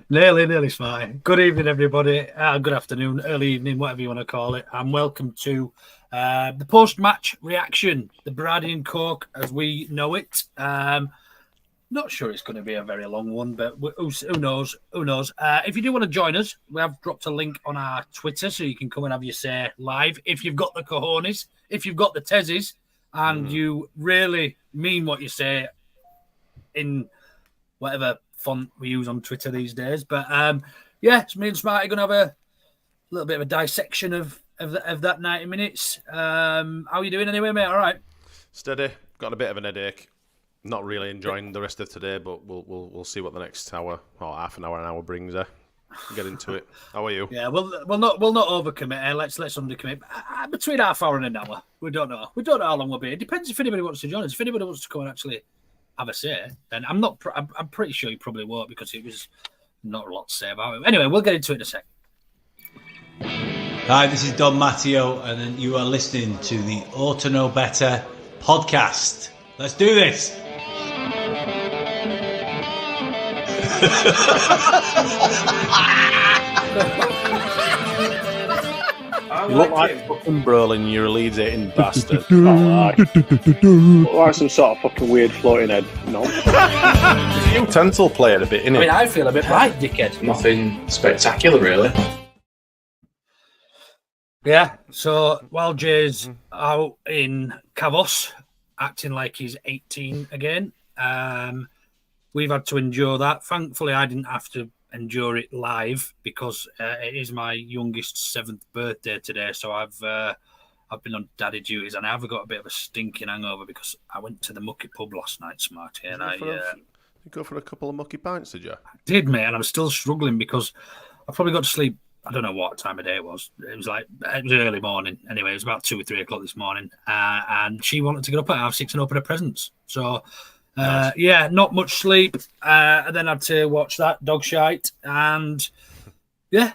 Nearly smarty. Good evening, everybody. Good afternoon, early evening, whatever you want to call it. And welcome to the post-match reaction, the Berardi and Coke as we know it. Not sure it's going to be a very long one, but who knows? Who knows? If you do want to join us, we have dropped a link on our Twitter so you can come and have your say live. If you've got the cojones, if you've got the tezzes, and you really mean what you say in whatever font we use on Twitter these days. But it's me and Smarty going to have a little bit of a dissection of that 90 minutes. How are you doing anyway, mate? All right. Steady. Got a bit of an headache. Not really enjoying the rest of today, but we'll see what the next hour or half an hour brings. Get into it. How are you? Yeah, we'll not overcommit. Let's undercommit. Between half hour and an hour. We don't know. We don't know how long we'll be. It depends if anybody wants to join us. If anybody wants to come and actually have a say, then I'm pretty sure you probably won't because it was not a lot to say about it. Anyway, we'll get into it in a sec. Hi, this is Don Matteo, and you are listening to the Ought to Know Better podcast. Let's do this. You look like fucking Brolin, you're a Leeds eating bastard. Look like some sort of fucking weird floating head. No. You utensil player a bit, innit? I mean, I feel a bit right, dickhead. Nothing spectacular, really. Yeah, so while Jay's out in Cavos, acting like he's 18 again, we've had to endure that. Thankfully, I didn't have to endure it live because it is my youngest 7th birthday today. So I've been on daddy duties and I've got a bit of a stinking hangover because I went to the mucky pub last night, Smarty, and You go for a couple of mucky pints, did you? I did, mate, and I'm still struggling because I probably got to sleep. I don't know what time of day it was. It was early morning. Anyway, it was about 2 or 3 o'clock this morning, and she wanted to get up at 6:30 and open her presents. So. Nice. Not much sleep. And then I had to watch that dog shite, and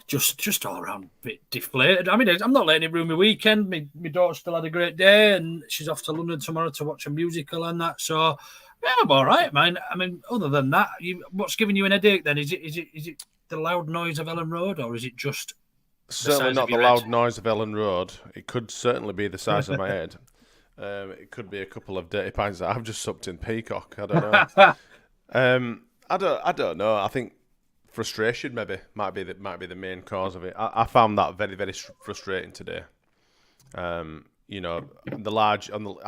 just all around a bit deflated. I mean, I'm not letting it ruin my weekend. My daughter still had a great day, and she's off to London tomorrow to watch a musical and that. So I'm all right, man. I mean, other than that, what's giving you an headache then? Is it the loud noise of Ellen Road, or is it just certainly not the loud noise of Ellen Road? It could certainly be the size of my head. It could be a couple of dirty pints that I've just sucked in Peacock. I don't know. I don't know. I think frustration maybe might be the main cause of it. I found that very, very frustrating today. I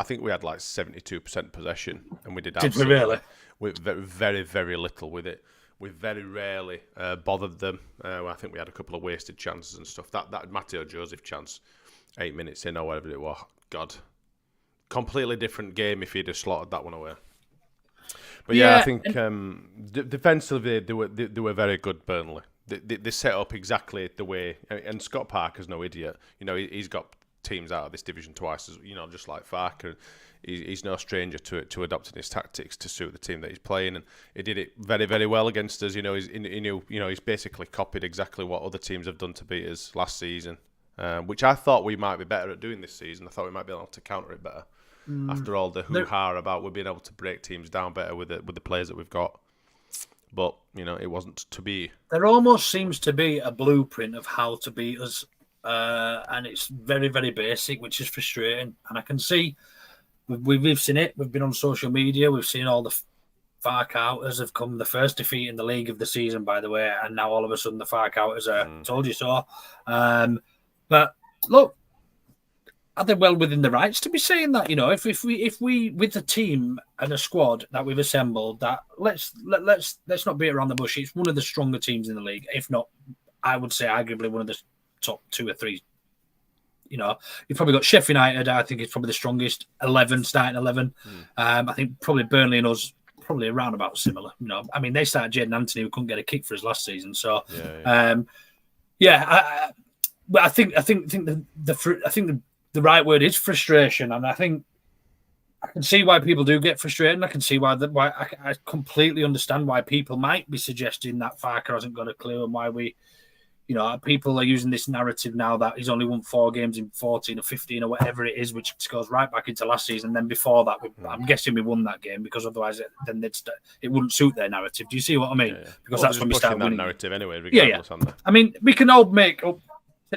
think we had like 72% possession, and we did absolutely. Did we really? With very, very, very little with it. We very rarely bothered them. I think we had a couple of wasted chances and stuff. That Matteo Joseph chance, 8 minutes in or whatever it was. God. Completely different game if he'd have slaughtered that one away. But I think defensively they were very good. Burnley, they set up exactly the way. And Scott Parker's no idiot. He's got teams out of this division twice. Just like Farke. He's no stranger to adopting his tactics to suit the team that he's playing, and he did it very, very well against us. He knew. He's basically copied exactly what other teams have done to beat us last season, which I thought we might be better at doing this season. I thought we might be able to counter it better. After all the hoo-ha about we're being able to break teams down better with the players that we've got. But, it wasn't to be. There almost seems to be a blueprint of how to beat us, and it's very, very basic, which is frustrating. And I can see, we've seen it, we've been on social media, we've seen all the Farke outers have come, the first defeat in the league of the season, by the way, and now all of a sudden the Farke outers are told you so. But, look, are they well within the rights to be saying that? If we with the team and a squad that we've assembled, that let's not beat around the bush. It's one of the stronger teams in the league, if not, I would say arguably one of the top 2 or 3. You've probably got Sheffield United. I think it's probably the strongest starting 11. I think probably Burnley and us probably around about similar. I mean they started Jadon Anthony, who couldn't get a kick for us last season. So but I think the right word is frustration, and I think I can see why people do get frustrated. I can see why I completely understand why people might be suggesting that Farke hasn't got a clue and why we, You know, people are using this narrative now that he's only won 4 games in 14 or 15 or whatever it is, which goes right back into last season. And then before that, I'm guessing we won that game because otherwise it wouldn't suit their narrative. Do you see what I mean? Yeah. Because that's when we start winning. That narrative anyway, regardless. Yeah. I mean, we can all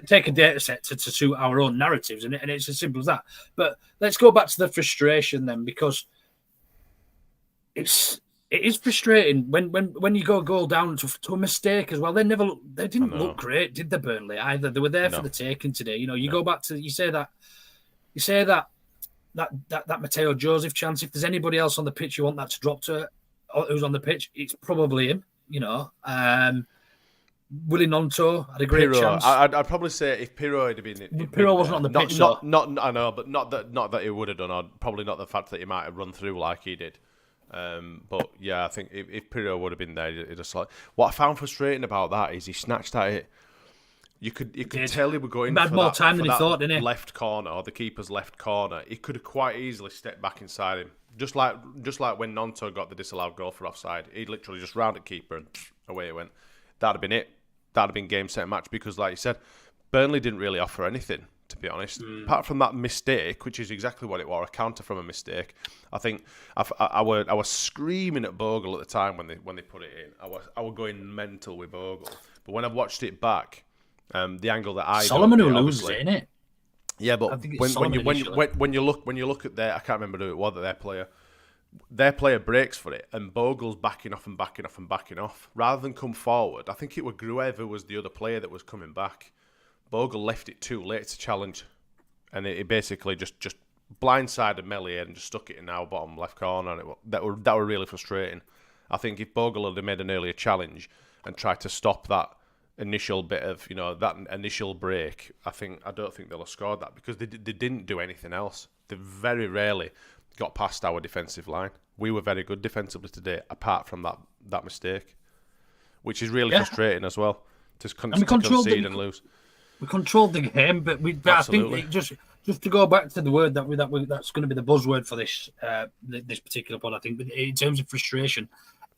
take a data set to suit our own narratives, and it's as simple as that. But let's go back to the frustration then, because it is frustrating when you go a goal down to a mistake as well. They didn't look great, did they, Burnley either? They were there for the taking today. You know, you go back to you say that Mateo Joseph chance. If there's anybody else on the pitch you want that to drop to, who's on the pitch, it's probably him. You know, Willie Nonto had a great chance. I'd probably say if Pirro had been, Pirro wasn't on the pitch. Not I know, but not that he would have done, or probably not the fact that he might have run through like he did. But yeah, I think if Pirro would have been there, it'd just like what I found frustrating about that is he snatched at it. You could tell he were going. He had more time than he thought, didn't he? Left corner or the keeper's left corner. He could have quite easily stepped back inside him, just like when Nonto got the disallowed goal for offside. He literally just rounded keeper and away he went. That'd have been it. That'd have been game, set, match, because like you said, Burnley didn't really offer anything, to be honest. Apart from that mistake, which is exactly what it was, a counter from a mistake. I think I was screaming at Bogle at the time when they put it in. I was going mental with Bogle. But when I've watched it back, the angle that I Solomon who loses it, innit? Yeah, but when you look at their, I can't remember who it was, their player breaks for it, and Bogle's backing off. Rather than come forward, I think it was Gruev was the other player that was coming back. Bogle left it too late to challenge, and it basically just blindsided Meslier and just stuck it in our bottom left corner. And that were really frustrating. I think if Bogle had made an earlier challenge and tried to stop that initial bit of, you know, that initial break, I don't think they'll have scored that, because they didn't do anything else. They very rarely got past our defensive line. We were very good defensively today, apart from that mistake, which is really frustrating as well. To concede and lose. We controlled the game, but I think just to go back to the word that's going to be the buzzword for this particular pod. I think, but in terms of frustration,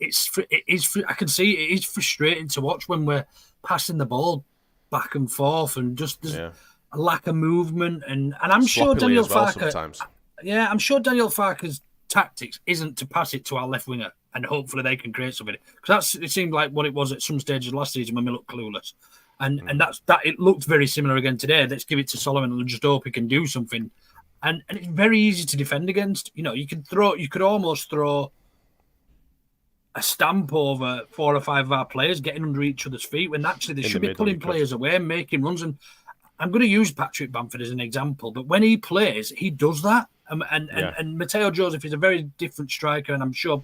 I can see it is frustrating to watch when we're passing the ball back and forth, and just there's a lack of movement, and I'm sure Daniel Farke. Sometimes. Yeah, I'm sure Daniel Farke's tactics isn't to pass it to our left winger and hopefully they can create something. Because it seemed like what it was at some stages last season when we looked clueless. And it looked very similar again today. Let's give it to Solomon and just hope he can do something. And it's very easy to defend against. You know, you could almost throw a stamp over 4 or 5 of our players getting under each other's feet when actually they should be pulling players away and making runs. And I'm going to use Patrick Bamford as an example, but when he plays, he does that. And Mateo Joseph is a very different striker, and I'm sure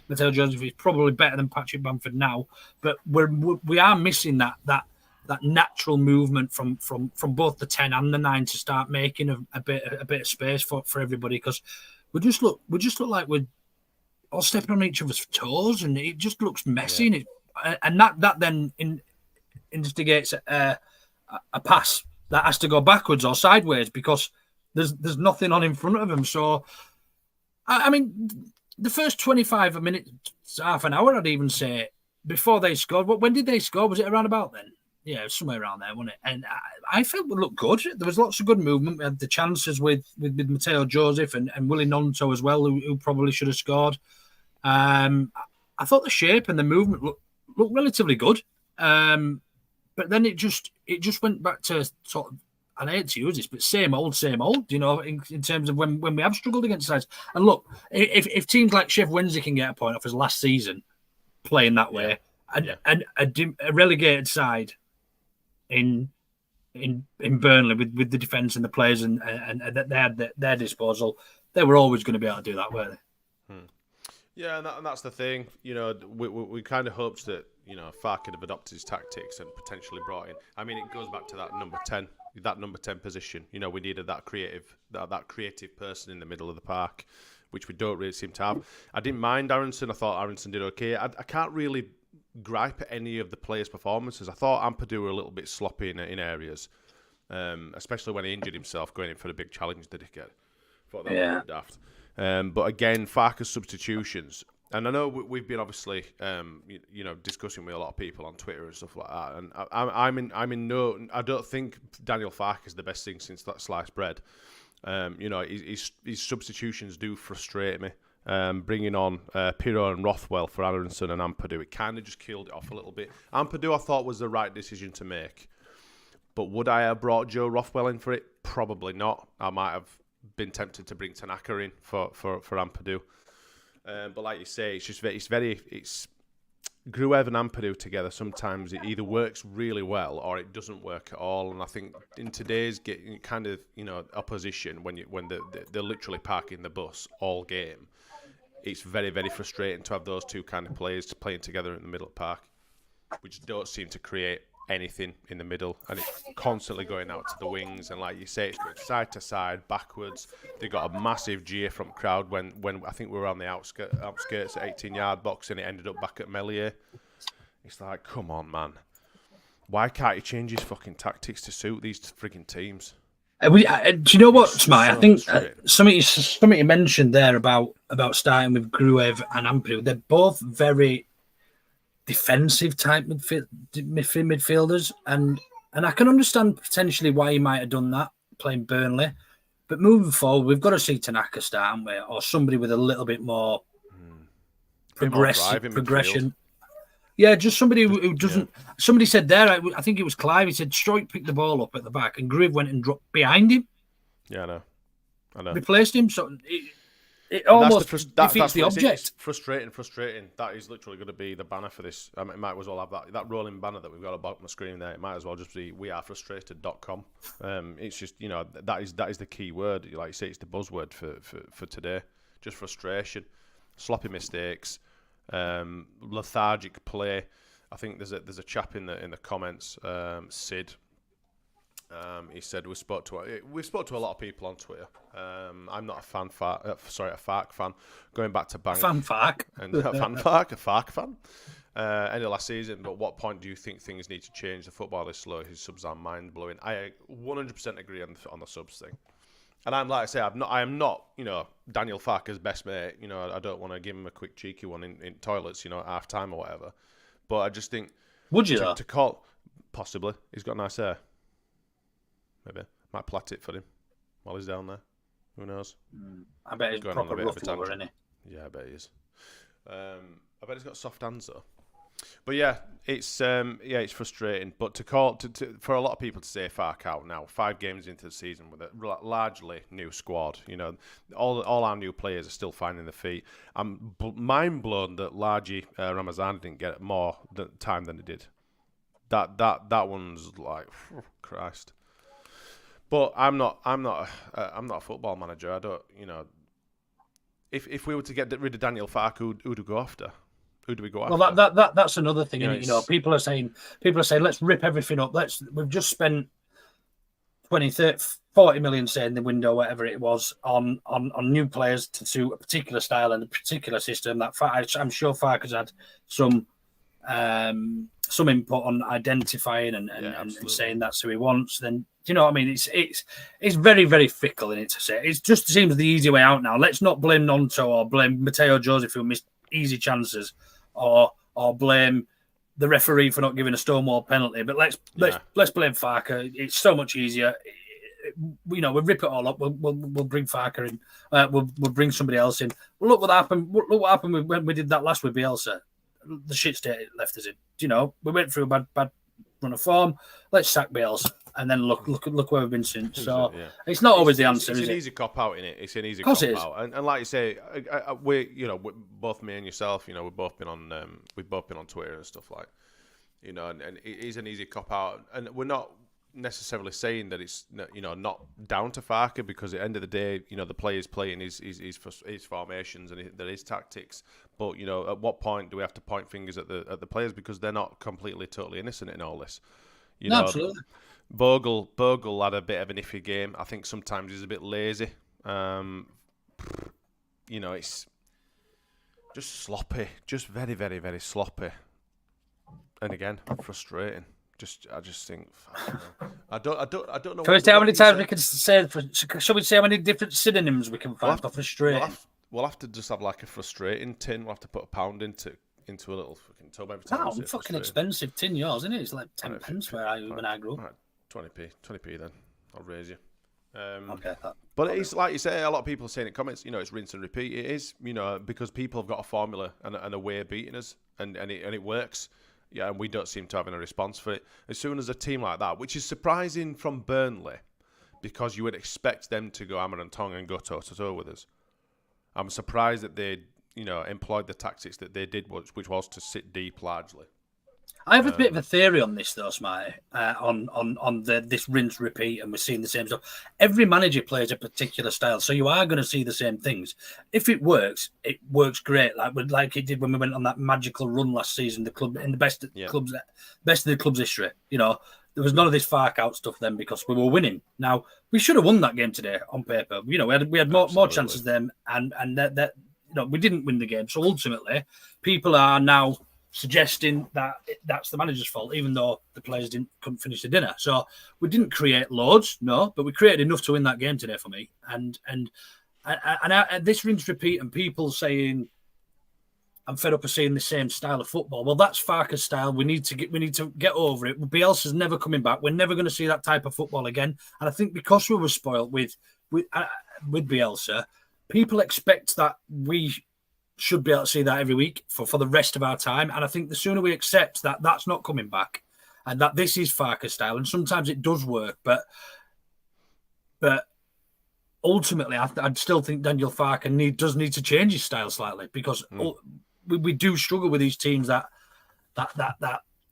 Mateo Joseph is probably better than Patrick Bamford now. But we are missing that natural movement from both the 10 and the 9 to start making a bit of space for everybody, because we just look like we're all stepping on each other's toes, and it just looks messy. And that then instigates a pass that has to go backwards or sideways because there's nothing on in front of them. So, I mean, the first 25 minutes, half an hour, I'd even say, before they scored. When did they score? Was it around about then? Yeah, somewhere around there, wasn't it? And I felt we looked good. There was lots of good movement. We had the chances with Mateo Joseph and Willie Nonto as well, who probably should have scored. I thought the shape and the movement looked relatively good. But then it just went back to sort of, and I hate to use this, but same old, you know, in terms of when we have struggled against sides. And look, if teams like Sheffield Wednesday can get a point off his last season playing that way, and a relegated side in Burnley with the defence and the players and they had their disposal, they were always going to be able to do that, weren't they? Yeah, and that's the thing. You know, we kind of hoped that, you know, Farke could have adopted his tactics and potentially brought in. I mean, it goes back to that number 10 position. You know, we needed that creative person in the middle of the park, which we don't really seem to have. I didn't mind Aronson. I thought Aronson did okay. I can't really gripe at any of the players' performances. I thought Ampadu were a little bit sloppy in areas, especially when he injured himself going in for the big challenge that he get. I thought that was daft. But again, Farke's substitutions, And I know we've been obviously, discussing with a lot of people on Twitter and stuff like that. And I'm in no. I don't think Daniel Farke is the best thing since that sliced bread. His substitutions do frustrate me. Bringing on Pirro and Rothwell for Aronson and Ampadu, it kind of just killed it off a little bit. Ampadu, I thought, was the right decision to make. But would I have brought Joe Rothwell in for it? Probably not. I might have been tempted to bring Tanaka in for Ampadu. But like you say, it's Gruev and Ampadu together. Sometimes it either works really well or it doesn't work at all. And I think in today's kind of opposition, when they're literally parking the bus all game, it's very, very frustrating to have those two kind of players playing together in the middle of the park, which don't seem to create anything in the middle, and it's constantly going out to the wings, and like you say, it's going side to side, backwards. They got a massive jeer from crowd when I think we were on the outskirts at 18-yard box, and it ended up back at Melier. It's like, come on, man. Why can't he change his fucking tactics to suit these frigging teams? Do you know what, Smite? I think something you mentioned there about starting with Gruev and Ampadu. They're both very defensive type midfielders, and I can understand potentially why he might have done that playing Burnley. But moving forward, we've got to see Tanaka start, haven't we? Or somebody with a little bit more progression. Yeah, just somebody who doesn't. Yeah. Somebody said there, I think it was Clive. He said Stroik picked the ball up at the back, and Grieve went and dropped behind him. Yeah, I know. Replaced him, so it almost defeats the object. It's frustrating. That is literally going to be the banner for this. I mean, it might as well have that rolling banner that we've got above my screen there. It might as well just be wearefrustrated.com. It's just, that is the key word. Like you say, it's the buzzword for today. Just frustration, sloppy mistakes, lethargic play. I think there's a chap in the comments, Sid. He said we spoke to a lot of people on Twitter. I'm not a Farke fan. Going back to Bang, Farke and a Farke fan. End of last season. But what point do you think things need to change? The football is slow. His subs are mind blowing. I 100% agree on the subs thing. And I'm like I say, I am not Daniel Farke's best mate. I don't want to give him a quick cheeky one in toilets. At half time or whatever. But I just think, would you to call possibly? He's got nice hair. Maybe might plait it for him while he's down there. Who knows? I bet he's going proper rough lover, isn't he? Yeah, I bet he is. I bet he's got soft hands though. But yeah, it's frustrating. But for a lot of people to say Farke out now, 5 games into the season with a largely new squad, all our new players are still finding their feet. I'm mind blown that Largi Ramazan didn't get more time than he did. That one's like, Christ. But I'm not a football manager. I don't, If we were to get rid of Daniel Farke, who do we go after? Who do we go after? Well, that's another thing. People are saying, let's rip everything up. We've just spent 20, 30, 40 million, say, in the window, whatever it was, on new players to suit a particular style and a particular system. That I'm sure Farke has had some input on identifying and saying that's who he wants. Then it's very, very fickle in it to say. It just seems the easy way out now. Let's not blame Nonto or blame Mateo Joseph who missed easy chances, or blame the referee for not giving a Stonewall penalty. But let's blame Farke. It's so much easier. We'll rip it all up. We'll bring Farke in. We'll bring somebody else in. Well, look what happened. Look what happened when we did that last with Bielsa. The shit state it left us in. We went through a bad run of form. Let's sack Bielsa, and then look where we've been since. So it's not always the answer. It's an easy cop out, innit? It's an easy cop out, and like you say, we both me and yourself, we've both been on Twitter and stuff like, and it is an easy cop out, and we're not necessarily saying that it's not down to Farke, because at the end of the day, the players playing his formations and his tactics. But at what point do we have to point fingers at the players, because they're not completely totally innocent in all this? Absolutely. Bogle had a bit of an iffy game. I think sometimes he's a bit lazy. It's just sloppy, just very, very, very sloppy, and again frustrating. I just think I don't know. Shall we say how many times we can say? Shall we say how many different synonyms we can find for frustrating? we'll have to just have like a frustrating tin. We'll have to put £1 into a little fucking tub every time. Pound, fucking expensive tin yours, isn't it? It's like 10 pence when I grew up. Right, 20p then. I'll raise you. Okay. But it's like you say, a lot of people are saying in comments, it's rinse and repeat. It is, because people have got a formula and a way of beating us, and it works. Yeah, and we don't seem to have a response for it. As soon as a team like that, which is surprising from Burnley, because you would expect them to go hammer and tongue and go toe-to-toe with us. I'm surprised that they, employed the tactics that they did, which was to sit deep largely. I have a bit of a theory on this, though, Smarty, on this rinse repeat, and we're seeing the same stuff. Every manager plays a particular style, so you are going to see the same things. If it works great, like it did when we went on that magical run last season. The club in the best of the club's history. There was none of this Farke out stuff then because we were winning. Now we should have won that game today on paper. We had more chances than and that we didn't win the game. So ultimately, people are now suggesting that that's the manager's fault, even though the players couldn't finish the dinner. So we didn't create loads, no, but we created enough to win that game today for me. And this rinse repeat and people saying I'm fed up of seeing the same style of football. Well, that's Farke's style. We need to get over it. Bielsa's never coming back. We're never going to see that type of football again. And I think because we were spoiled with Bielsa, people expect that we should be able to see that every week for the rest of our time. And I think the sooner we accept that that's not coming back and that this is Farke style, and sometimes it does work, but ultimately I'd still think Daniel Farke does need to change his style slightly, because we do struggle with these teams that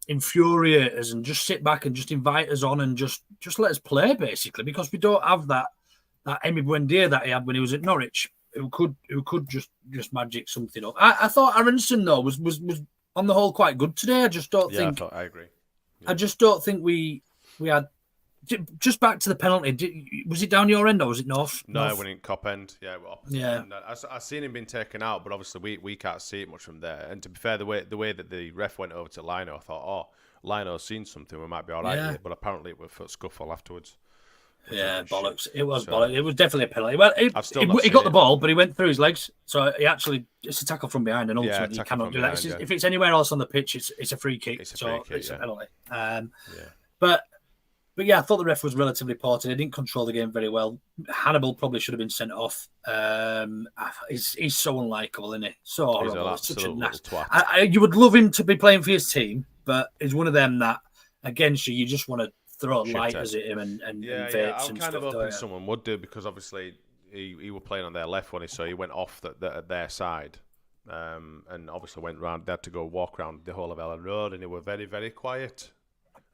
infuriate us and just sit back and just invite us on and just let us play, basically, because we don't have that Emi Buendia that he had when he was at Norwich, who could just magic something up. I thought Aronson, though, was on the whole quite good today. I just don't think. I agree. Yeah. I just don't think we had. Just back to the penalty. Was it down your end or was it north? No, north? it went in cop end. Yeah, yeah. I seen him being taken out, but obviously we can't see it much from there. And to be fair, the way that the ref went over to Lino, I thought, Lino's seen something. We might be all right with it. But apparently it was a scuffle afterwards. Yeah, bollocks. It was bollocks. It was definitely a penalty. Well, he got the it. ball, but he went through his legs. So it's a tackle from behind, and ultimately you cannot do that. If it's anywhere else on the pitch, it's a free kick. It's a penalty. But yeah, I thought the ref was relatively poor today. He didn't control the game very well. Hannibal probably should have been sent off. He's so unlikable, isn't he? So horrible. He's such a nasty twat. You would love him to be playing for his team, but he's one of them that against you just want to throw lighters at him and vapes I'm kind of hoping someone would do, because obviously he was playing on their left one, so he went off their side, and obviously went round. They had to go walk around the whole of Ellen Road, and they were very, very quiet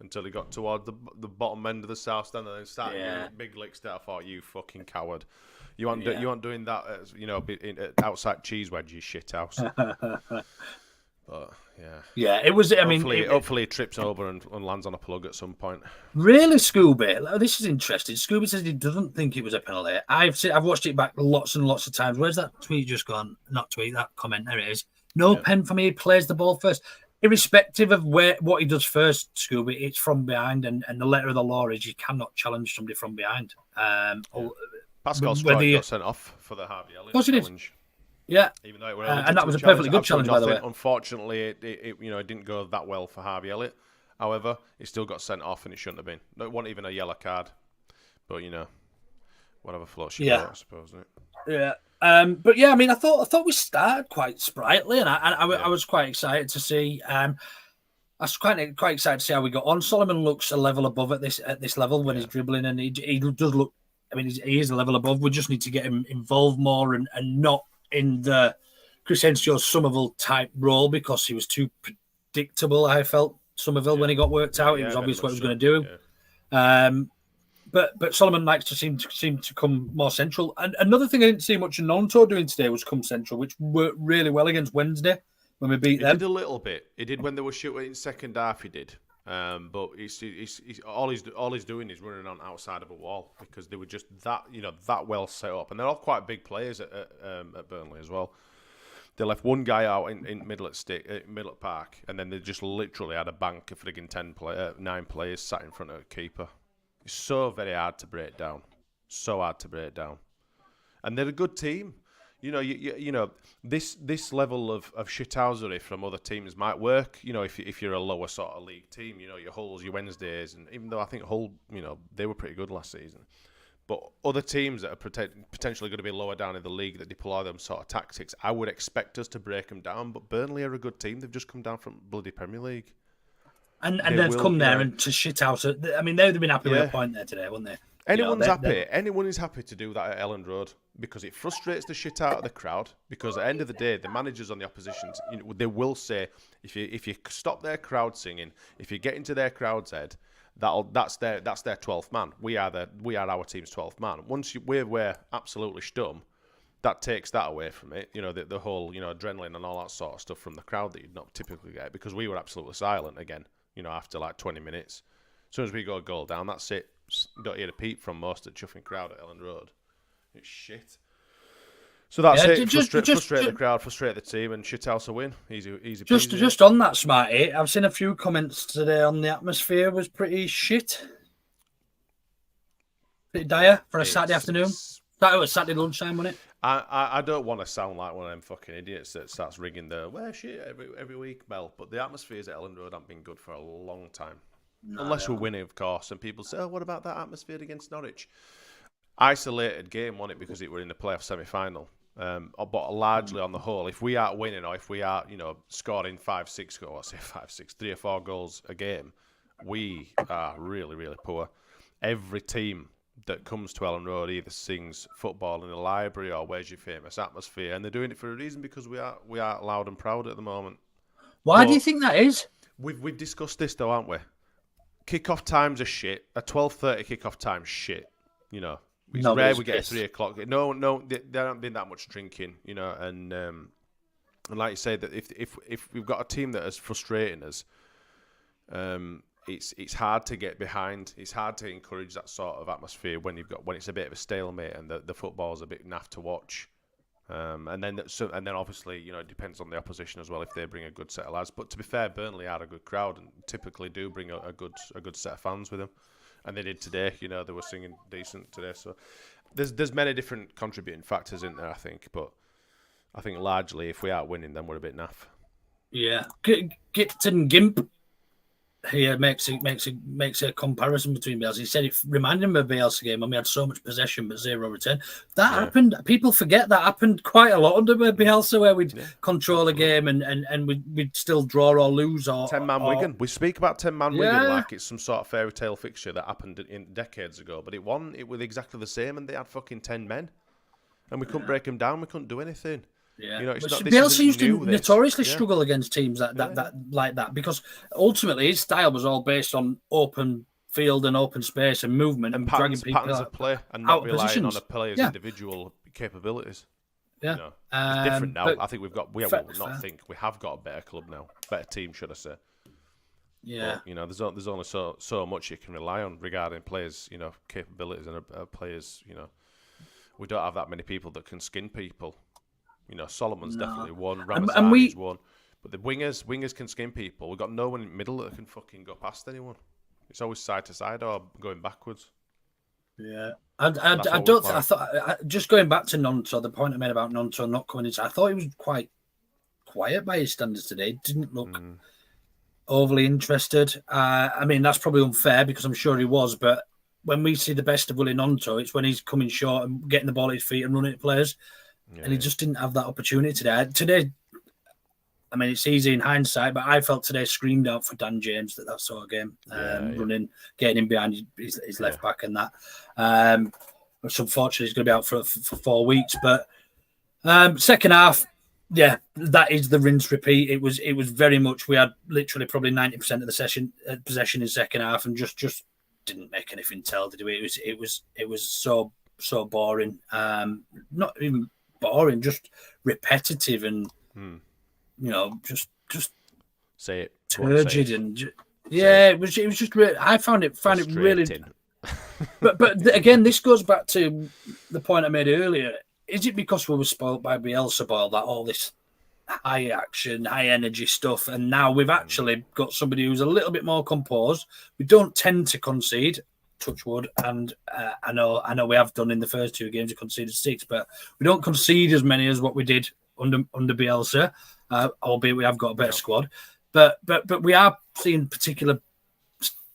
until he got toward the bottom end of the south stand, and then started giving big licks there. I thought, you fucking coward. You aren't doing that, outside cheese wedge, you shit house. But yeah, it was. Hopefully, he trips over and lands on a plug at some point. Really, Scooby? This is interesting. Scooby says he doesn't think it was a penalty. I've watched it back lots and lots of times. Where's that tweet just gone? Not tweet, that comment. There it is. No pen for me. He plays the ball first, irrespective of what he does first. Scooby, it's from behind, and the letter of the law is you cannot challenge somebody from behind. Pascal Strike got sent off for the Harvey Elliott challenge. Yeah, even though and that was a perfectly good challenge, by the way. Unfortunately, it didn't go that well for Harvey Elliott. However, he still got sent off, and it shouldn't have been. No, it wasn't even a yellow card, but whatever floats your boat, I suppose, isn't it? Yeah. But yeah, I thought we started quite sprightly, and I was quite excited to see. I was quite excited to see how we got on. Solomon looks a level above at this level when he's dribbling, and he does look. He is a level above. We just need to get him involved more and not in the Crescencio Somerville type role, because he was too predictable. I felt Somerville when he got worked out, it was obvious what he was going to do. Yeah. But Solomon likes to seem to come more central. And another thing I didn't see much of Nonto doing today was come central, which worked really well against Wednesday when we beat them. He did a little bit. He did when they were shooting in second half. He did. But he's all he's doing is running on outside of a wall, because they were just that well set up, and they're all quite big players at Burnley as well. They left one guy out in middle at Park, and then they just literally had a bank of frigging 9 players sat in front of a keeper. It's so very hard to break down, and they're a good team. you know, this level of shithousery from other teams might work. You know, if you're a lower sort of league team, you know, your Hulls, your Wednesdays, and even though I think Hull, you know, they were pretty good last season. But other teams that are potentially going to be lower down in the league that deploy them sort of tactics, I would expect us to break them down. But Burnley are a good team. They've just come down from bloody Premier League. And they've come there and to shit out. I mean, they'd have been happy with a point there today, wouldn't they? Anyone's happy. Anyone is happy to do that at Elland Road because it frustrates the shit out of the crowd. Because at the end of the day, the managers on the opposition, they will say, if you stop their crowd singing, if you get into their crowd's head, that's their 12th man. We are our team's 12th man. Once we're absolutely stum, that takes that away from it. You know, the whole, you know, adrenaline and all that sort of stuff from the crowd that you'd not typically get, because we were absolutely silent again. You know, after like 20 minutes, as soon as we go a goal down, that's it. Don't hear a peep from most of the chuffing crowd at Elland Road. It's shit. So that's it. Frustrate the crowd, frustrate the team, and shithouse a win. Easy. Just on that, Smarty, I've seen a few comments today on the atmosphere was pretty shit. Pretty dire for a Saturday afternoon. That was Saturday lunchtime, wasn't it? I don't want to sound like one of them fucking idiots that starts ringing the shit every week bell, but the atmospheres at Elland Road haven't been good for a long time. No, unless we're winning, of course, and people say, "Oh, what about that atmosphere against Norwich?" Isolated game, wasn't it, because it were in the playoff semi-final. But largely on the whole, if we aren't winning or if we are, you know, scoring 5-6 goals, 3 or 4 goals a game, we are really, really poor. Every team that comes to Elland Road either sings football in the library or where's your famous atmosphere, and they're doing it for a reason, because we are loud and proud at the moment. Why do you think that is? We've discussed this though, haven't we? Kickoff times are shit. A 12:30 kickoff time ship. You know, it's rare we get 3 o'clock. No, there hasn't been that much drinking. You know, and like you say, that if we've got a team that is frustrating us, it's hard to get behind. It's hard to encourage that sort of atmosphere when it's a bit of a stalemate and the football's a bit naff to watch. And then obviously, you know, it depends on the opposition as well if they bring a good set of lads. But to be fair, Burnley are a good crowd and typically do bring a good set of fans with them, and they did today. You know, they were singing decent today. So there's many different contributing factors in there, I think. But I think largely, if we aren't winning, then we're a bit naff. Yeah, Gipton Gimp here makes a comparison between Bielsa. He said it reminded him of Bielsa game when we had so much possession but zero return. That happened. People forget that happened quite a lot under Bielsa, where we'd control a game and we'd still draw or lose. Or 10-man Wigan. We speak about 10-man Wigan like it's some sort of fairy tale fixture that happened in decades ago, but it was exactly the same, and they had fucking 10 men, and we couldn't break them down. We couldn't do anything. Yeah, you know, Bielsa used to notoriously struggle against teams that like that, because ultimately his style was all based on open field and open space and movement and patterns of play, and not relying on a player's individual capabilities. Yeah, you know, it's different now. I think we have got a better club now, better team, should I say? Yeah, but, you know, there's only so much you can rely on regarding players, you know, capabilities and players. You know, we don't have that many people that can skin people. You know, Solomon's definitely one, Ramazani's one. But the wingers can skin people. We've got no one in the middle that can fucking go past anyone. It's always side to side or going backwards. Yeah. I thought, just going back to Nonto, the point I made about Nonto not coming in, I thought he was quite quiet by his standards today. Didn't look overly interested. I mean, that's probably unfair because I'm sure he was, but when we see the best of Willie Nonto, it's when he's coming short and getting the ball at his feet and running at players. Yeah, and he just didn't have that opportunity today. Today, I mean, it's easy in hindsight, but I felt today screamed out for Dan James that sort of game, running, getting him behind his left back and that. Which unfortunately he's going to be out for 4 weeks. But second half, that is the rinse repeat. It was very much, we had literally probably 90% of the session possession in second half and just didn't make anything tell, did we? It was so boring. Not even boring, just repetitive and you know, just say it, turgid and it was just really, I found it really. but again, this goes back to the point I made earlier. Is it because we were spoiled by Bielsa ball that all this high action, high energy stuff, and now we've actually got somebody who's a little bit more composed? We don't tend to concede. touch wood, and I know we have done in the first 2 games. We conceded 6, but we don't concede as many as what we did under Bielsa, albeit we have got a better squad. But we are seeing particular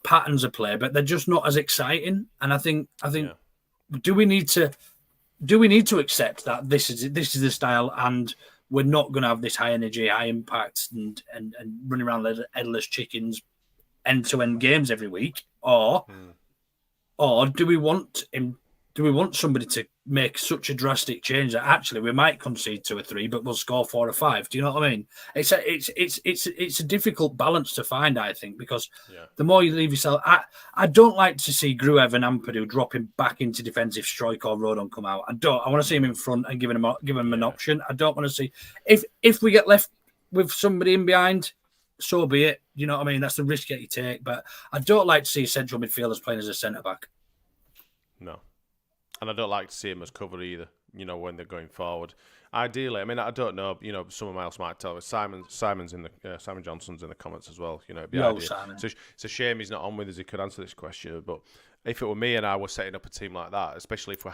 patterns of play, but they're just not as exciting. And I think do we need to accept that this is the style, and we're not going to have this high energy, high impact, and running around like headless chickens, end-to-end games every week, or do we want somebody to make such a drastic change that actually we might concede 2 or 3, but we'll score 4 or 5? Do you know what I mean? It's a difficult balance to find, I think, because the more you leave yourself, I don't like to see Gruev and Ampadu dropping back into defensive strike or Rodon come out. I want to see him in front and give him an option. I don't want to see if we get left with somebody in behind, so be it. You know what I mean? That's the risk that you take. But I don't like to see central midfielders playing as a centre back. No. And I don't like to see him as cover either, when they're going forward. Ideally, I mean, I don't know, someone else might tell us. Simon Johnson's in the comments as well. It'd be ideal. Simon. So it's a shame he's not on with us. He could answer this question. But if it were me and I were setting up a team like that, especially if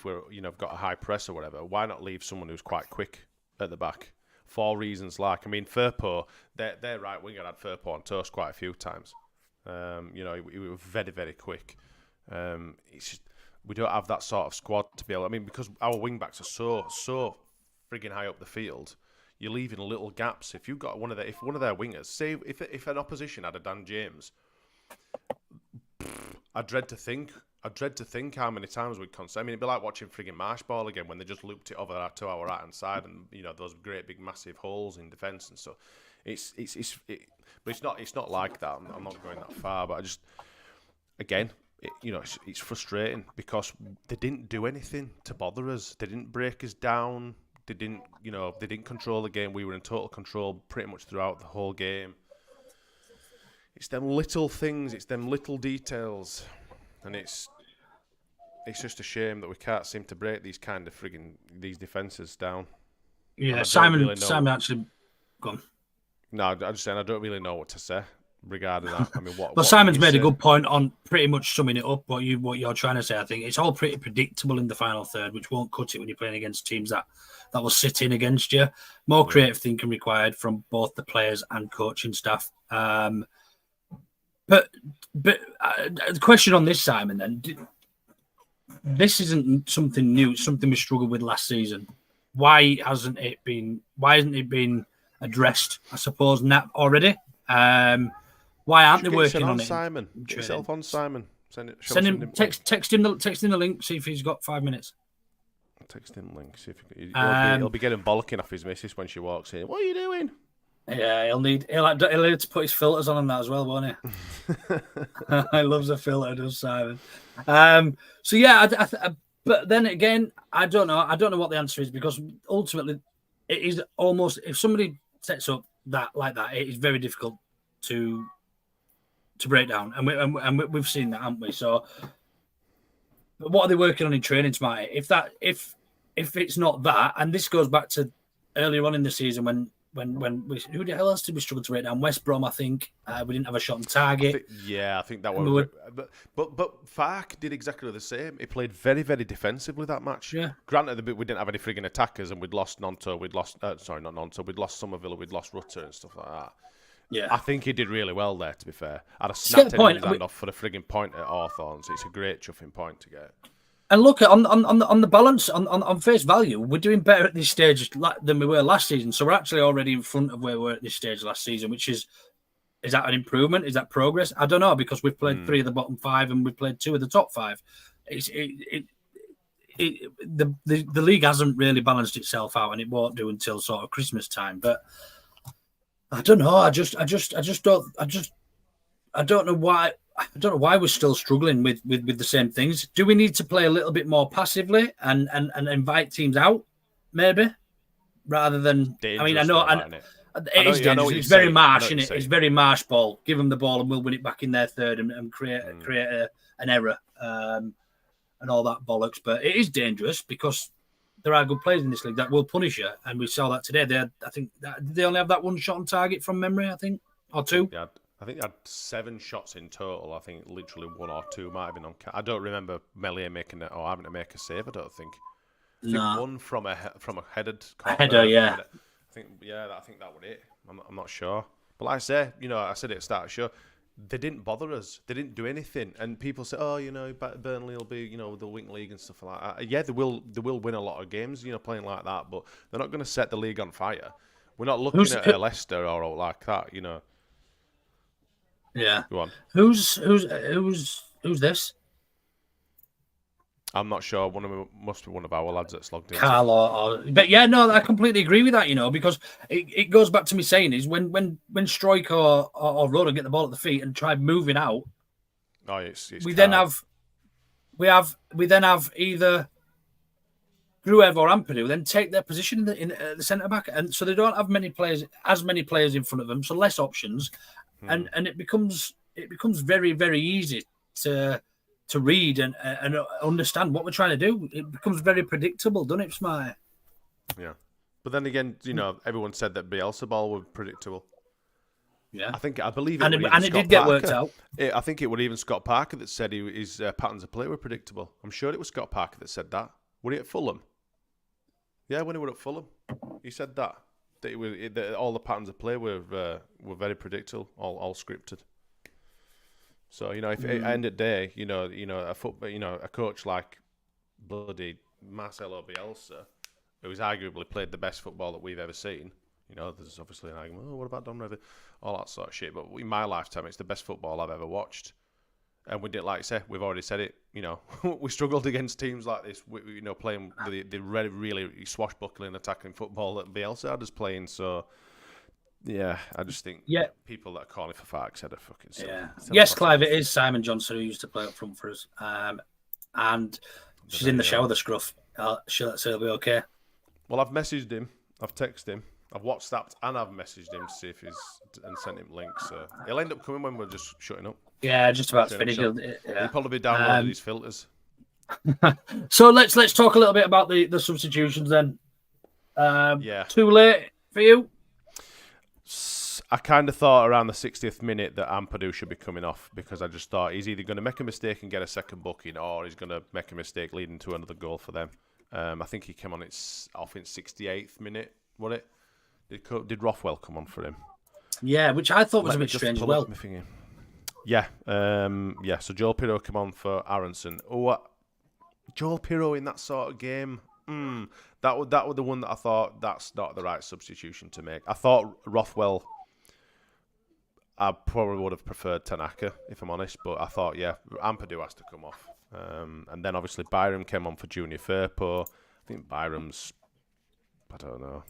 we're got a high press or whatever, why not leave someone who's quite quick at the back? For reasons like, I mean, Firpo, their right winger had Firpo on toast quite a few times. He was very, very quick. It's just, we don't have that sort of squad to be able. I mean, because our wing backs are so frigging high up the field, you're leaving little gaps. If you've got one of their wingers, say if an opposition had a Dan James, I dread to think how many times we'd concede. I mean, it'd be like watching frigging Marshball again when they just looped it over to our right hand side, and those great big massive holes in defence and stuff. But it's not like that. I'm not going that far, but I just again. It's frustrating because they didn't do anything to bother us. They didn't break us down. They didn't control the game. We were in total control pretty much throughout the whole game. It's them little things. It's them little details, and it's just a shame that we can't seem to break these kind of these defences down. Yeah, Simon actually gone. No, I'm just saying I don't really know what to say regarding that. I mean, what? Well, Simon's made a good point on pretty much summing it up. What you're trying to say, I think it's all pretty predictable in the final third, which won't cut it when you're playing against teams that will sit in against you. More creative thinking required from both the players and coaching staff. But the question on this, Simon, then, this isn't something new. It's something we struggled with last season. Why hasn't it been addressed? I suppose not already. Why aren't they working on it? Simon, get yourself on Simon. Text him the link. See if he's got 5 minutes. Text him the link. See if he'll be getting bollocking off his missus when she walks in. What are you doing? Yeah, he'll need to put his filters on that as well, won't he? I loves a filter, does Simon. So yeah, but then again, I don't know what the answer is, because ultimately it is almost, if somebody sets up that like that, it is very difficult to break down, and we've seen that, haven't we? So, what are they working on in training, Smarty? If it's not that, and this goes back to earlier on in the season when who the hell else did we struggle to break down? West Brom, I think. We didn't have a shot on target. I think that was. But Farke did exactly the same. He played very, very defensively that match. Yeah. Granted, we didn't have any frigging attackers, and we'd lost Nonto. We'd lost Somerville. We'd lost Rutter and stuff like that. Yeah, I think he did really well there, to be fair. I'd have snapped his hand off for the frigging point at Hawthorns. It's a great chuffing point to get. And look, on the balance, on face value, we're doing better at this stage than we were last season. So we're actually already in front of where we were at this stage last season, which is that an improvement? Is that progress? I don't know, because we've played 3 of the bottom 5 and we've played 2 of the top 5. The league hasn't really balanced itself out, and it won't do until sort of Christmas time. But I don't know. I don't know why. I don't know why we're still struggling with the same things. Do we need to play a little bit more passively and invite teams out, maybe, rather than? Dangerous, I mean, I know it is dangerous. It's very Marsh, isn't it? It's very Marsh ball. Give them the ball and we'll win it back in their third and create an error and all that bollocks. But it is dangerous because there are good players in this league that will punish you, and we saw that today. I think they only have that one shot on target from memory, I think, or 2. Yeah, I think he had 7 shots in total. I think literally 1 or 2 might have been on. I don't remember Meslier making it or having to make a save. I don't think. I think one from a headed header, yeah. I think that was it. I'm not sure. But like I say, I said it at the start of the show. They didn't bother us. They didn't do anything. And people say, "Oh, Burnley will be, they'll win league and stuff like that." Yeah, they will. They will win a lot of games, playing like that. But they're not going to set the league on fire. We're not looking at Leicester or like that, Yeah. Go on. Who's this? I'm not sure. Must be one of our lads that's logged in. Carl but yeah, no, I completely agree with that, because it goes back to me saying is when Struijk or Roda get the ball at the feet and try moving out, we then have either Gruev or Ampadu then take their position in the centre back, and so they don't have as many players in front of them, so less options, and it becomes very, very easy to read and understand what we're trying to do. It becomes very predictable, doesn't it, Smarty? Yeah. But then again, everyone said that Bielsa ball was predictable. Yeah. I believe it. And it did get worked out. I think it was even Scott Parker that said his patterns of play were predictable. I'm sure it was Scott Parker that said that. Were he at Fulham? Yeah, when he was at Fulham, he said that that all the patterns of play were very predictable, all scripted. So if at the end of the day, a coach like bloody Marcelo Bielsa, who's arguably played the best football that we've ever seen, there's obviously an argument. Oh, what about Don Revie? All that sort of shit. But in my lifetime, it's the best football I've ever watched. And we did, like I say, we've already said it. We struggled against teams like this. Playing the really swashbuckling attacking football that Bielsa had us playing. So. Yeah, I just think people that are calling for Farke said a fucking silly. Yeah. Yes, Clive, it is Simon Johnson who used to play up front for us. And she's in the shower, the scruff. She'll be okay. Well, I've messaged him. I've texted him. I've WhatsApped and I've messaged him to see if and sent him links. So he'll end up coming when we're just shutting up. Yeah, just about to finish. He'll probably be downloading his filters. So let's talk a little bit about the substitutions then. Too late for you? I kind of thought around the 60th minute that Ampadu should be coming off because I just thought he's either going to make a mistake and get a second booking or he's going to make a mistake leading to another goal for them. I think he came on off in 68th minute, was it? Did Rothwell come on for him? Yeah, which I thought was a bit strange as well. Yeah. So Joel Pirro came on for Aronson. Joel Pirro in that sort of game... That was the one that I thought that's not the right substitution to make. I thought Rothwell, I probably would have preferred Tanaka, if I'm honest, but I thought, Ampadu has to come off. And then obviously Byram came on for Junior Firpo. I think Byram's, I don't know,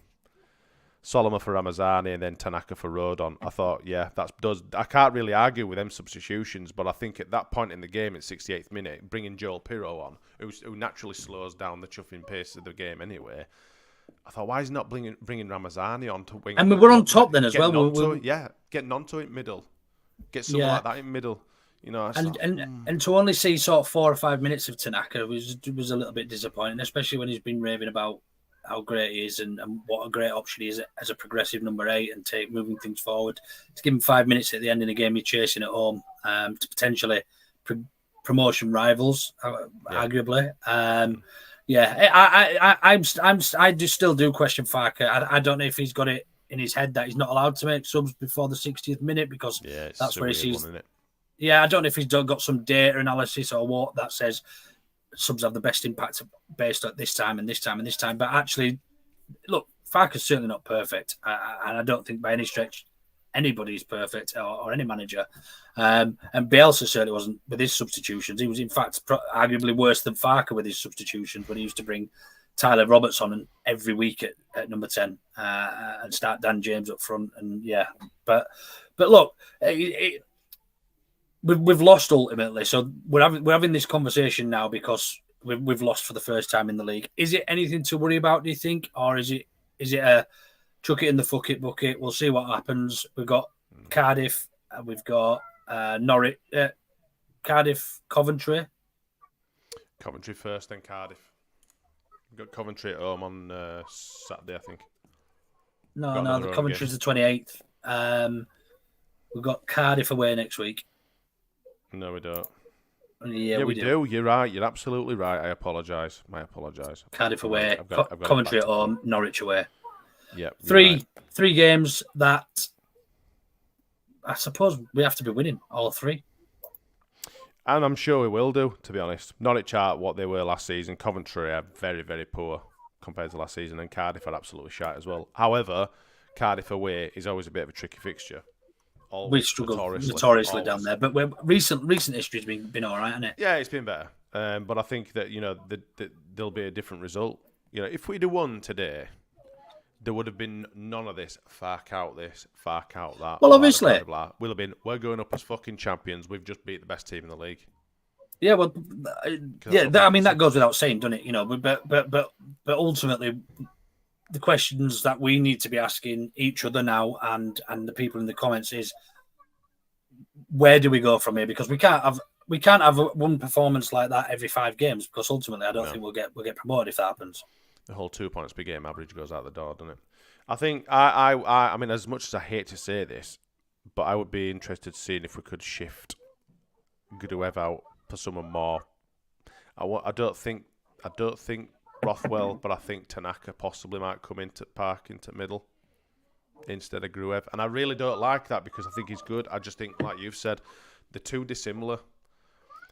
Solomon for Ramazani and then Tanaka for Rodon. I thought, I can't really argue with them substitutions, but I think at that point in the game, at 68th minute, bringing Joel Pirro on, who naturally slows down the chuffing pace of the game anyway, I thought, why is he not bringing Ramazani on to wing? And we were on top then as well. Getting onto it middle. Get someone like that in middle. And to only see sort of 4 or 5 minutes of Tanaka was a little bit disappointing, especially when he's been raving about how great he is and what a great option he is as a progressive number 8 and moving things forward. To give him 5 minutes at the end of the game, you're chasing at home to potentially promotion rivals, arguably. I just still do question Farke. I don't know if he's got it in his head that he's not allowed to make subs before the 60th minute because that's where he sees. I don't know if he's got some data analysis or what that says subs have the best impact based at this time and this time and this time. But actually, look, Farke's certainly not perfect. And I don't think by any stretch anybody's perfect or any manager. And Bielsa certainly wasn't with his substitutions. He was, in fact, arguably worse than Farke with his substitutions when he used to bring Tyler Roberts on every week at number 10 and start Dan James up front. And but look, we've lost ultimately, so we're having this conversation now because we've lost for the first time in the league. Is it anything to worry about, do you think, or is it a chuck it in the fuck it bucket? We'll see what happens. We've got Cardiff, we've got Norwich, Cardiff, Coventry first, then Cardiff. We've got Coventry at home on Saturday, I think. No, the Coventry's the 28th. We've got Cardiff away next week. No, we don't. Yeah, we do. You're right. You're absolutely right. I apologise. Cardiff away, I've got Coventry at home, Norwich away. Yeah. Three games that I suppose we have to be winning, all three. And I'm sure we will do, to be honest. Norwich are what they were last season. Coventry are very, very poor compared to last season. And Cardiff are absolutely shite as well. However, Cardiff away is always a bit of a tricky fixture. We struggle notoriously down there. But recent history's been all right, hasn't it? Yeah, it's been better. But I think that, there'll be a different result. If we'd have won today, there would have been none of this, Farke out this, Farke out that. Well, obviously. Blah, blah, blah. We'll have been, we're going up as fucking champions. We've just beat the best team in the league. Yeah, well, that goes without saying, doesn't it? But ultimately, the questions that we need to be asking each other now and the people in the comments is, where do we go from here? Because we can't have one performance like that every 5 games, because ultimately I don't think we'll get promoted if that happens. The whole 2 points per game average goes out the door, doesn't it? I think I mean, as much as I hate to say this, but I would be interested to see if we could shift Gudev out for someone more. I don't think Rothwell, but I think Tanaka possibly might come into middle instead of Gruev, and I really don't like that because I think he's good. I just think, like you've said, they're too dissimilar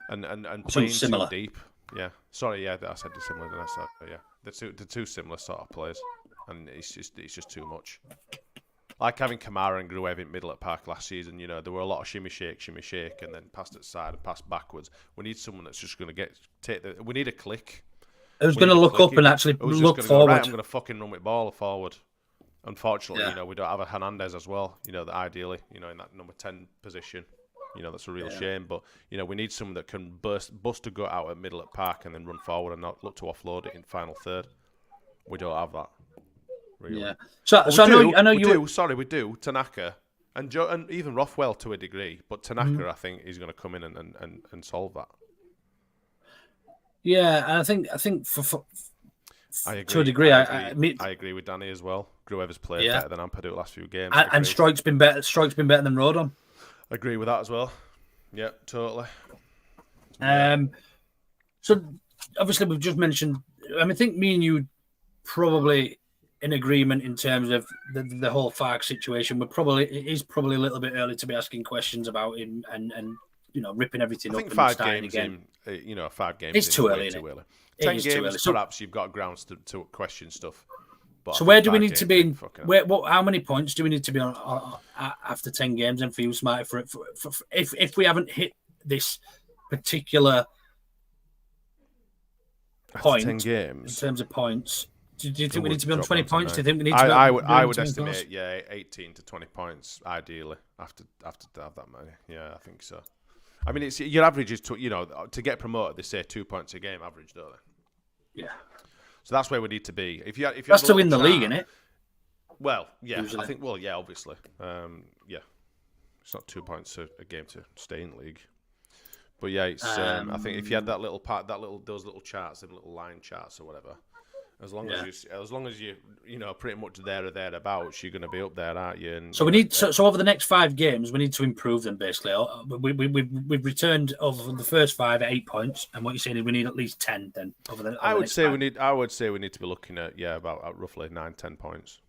and playing too deep. Yeah, sorry, yeah, I said dissimilar. Then I said, yeah, they're two similar sort of players, and it's just too much. Like having Kamara and Gruev in middle at Park last season, there were a lot of shimmy shake, and then passed at side and passed backwards. We need someone that's just going to we need a click. Who's going to look up and actually look forward? Right, I'm going to fucking run with ball forward. Unfortunately, we don't have a Hernandez as well. That ideally, in that number 10 position, that's a real shame. But we need someone that can bust a gut out at middle at Park and then run forward and not look to offload it in final third. We don't have that. Really. Yeah. So I know you. We do. Tanaka and even Rothwell to a degree, but Tanaka, I think, is going to come in and solve that. Yeah, and I think for I agree. To a degree, I agree with Danny as well. Gruever's played better than Ampadu the last few games. And Strike's been better. Strike's been better than Rodon. Agree with that as well. Yeah, totally. So obviously we've just mentioned. I think me and you probably in agreement in terms of the whole Farke situation. It is probably a little bit early to be asking questions about him and ripping everything up and starting again. 5 games. It's too early. 10 games, perhaps you've got grounds to question stuff. But so where do we need to be? How many points do we need to be on after 10 games? And for you, Smarty, for if we haven't hit this particular point 10 games in terms of points, do you think we need to be on 20 points? Do you think we need to? I would estimate 18 to 20 points ideally after to have that many. Yeah, I think so. I mean, it's your average is to get promoted. They say 2 points a game average, don't they? Yeah. So that's where we need to be. If that's to win the league, isn't it? Well, yeah, usually. I think. Well, yeah, obviously, yeah. It's not 2 points a game to stay in the league, but yeah, it's. I think if you had that little part, those little charts, the little line charts or whatever, as long as you pretty much there or thereabouts, you're going to be up there, aren't you? And, so we need so over the next 5 games, we need to improve them. Basically, we've returned over the first 5 at 8 points, and what you're saying is we need at least 10. Then I would say we need to be looking at about roughly 9-10 points.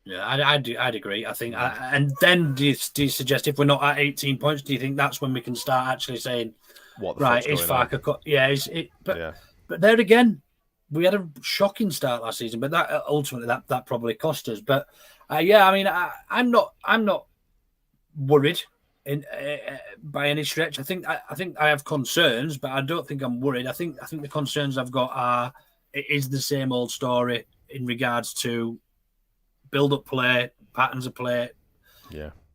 Yeah, I'd agree. I think, and then do you suggest if we're not at 18 points, do you think that's when we can start actually saying, what the right, is Farke? Yeah, but there again. We had a shocking start last season, but that ultimately that probably cost us. But I mean, I'm not worried by any stretch. I think I have concerns, but I don't think I'm worried. I think the concerns I've got is the same old story in regards to build-up play, patterns of play,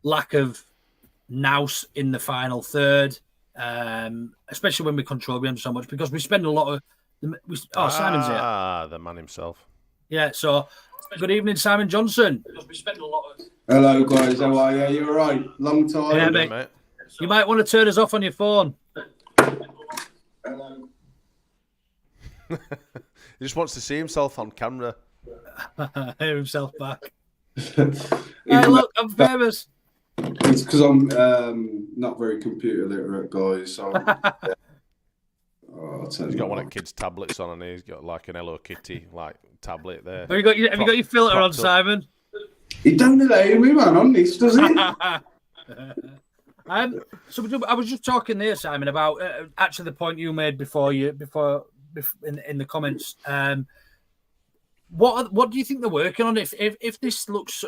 lack of nous in the final third, especially when we control games so much because we spend a lot of. Simon's here. The man himself. Yeah, so good evening, Simon Johnson. We spend a lot of... Hello, guys. How are you? You all right? Long time. Yeah, mate. You might want to turn us off on your phone. Hello. He just wants to see himself on camera. Hear himself back. Hey, look, I'm famous. It's because I'm not very computer literate, guys. So I'll tell He's you got one what. of kids' tablets on, and he's got like an Hello Kitty like tablet there. Have you got your filter on, Simon? He don't allow me, man, on this, does he? So I was just talking there, Simon, about actually the point you made before in the comments. What do you think they're working on? If this looks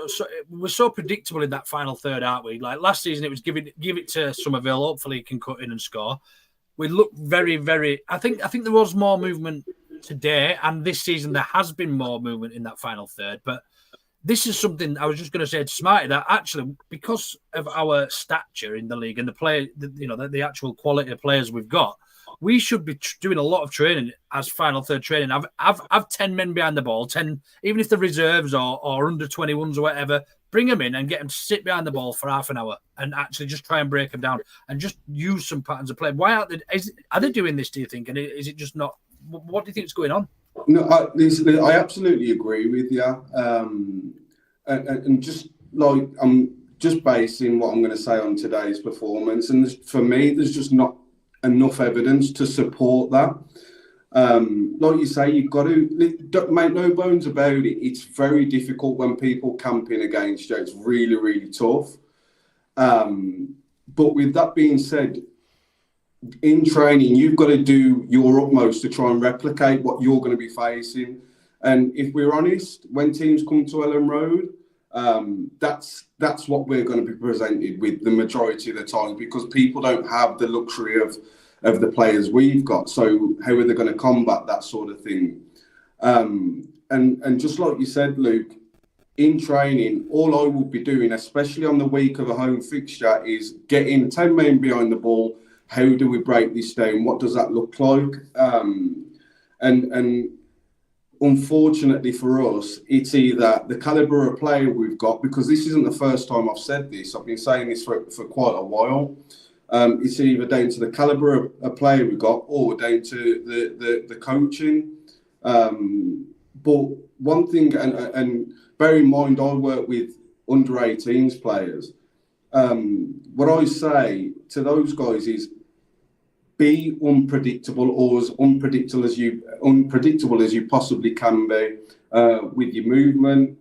we're so predictable in that final third, aren't we? Like last season, it was give it to Somerville. Hopefully, he can cut in and score. We look very, very. I think there was more movement today, and this season there has been more movement in that final third. But this is something I was just going to say to Smarty, that actually, because of our stature in the league and the actual quality of players we've got, we should be doing a lot of training as final third training. I've 10 men behind the ball, 10, even if they're reserves or under 21s or whatever, bring them in and get them to sit behind the ball for half an hour and actually just try and break them down and just use some patterns of play. Why aren't they? Are they doing this, do you think? And is it just not? What do you think is going on? No, I absolutely agree with you. And just like I'm just basing what I'm going to say on today's performance, and for me, there's just not enough evidence to support that. Like you say, you've got to make no bones about it. It's very difficult when people camping against you. It's really, really tough. But with that being said, in training, you've got to do your utmost to try and replicate what you're going to be facing. And if we're honest, when teams come to Ellen Road, that's what we're going to be presented with the majority of the time, because people don't have the luxury of the players we've got. So how are they going to combat that sort of thing? And just like you said, Luke, in training, all I will be doing, especially on the week of a home fixture, is getting 10 men behind the ball. How do we break this down? What does that look like? And unfortunately for us, it's either the calibre of player we've got, because this isn't the first time I've said this. I've been saying this for quite a while. It's either down to the calibre of player we've got or down to the coaching. But one thing, and bear in mind, I work with under 18s players. What I say to those guys is, be unpredictable, or as unpredictable as you possibly can be, with your movement,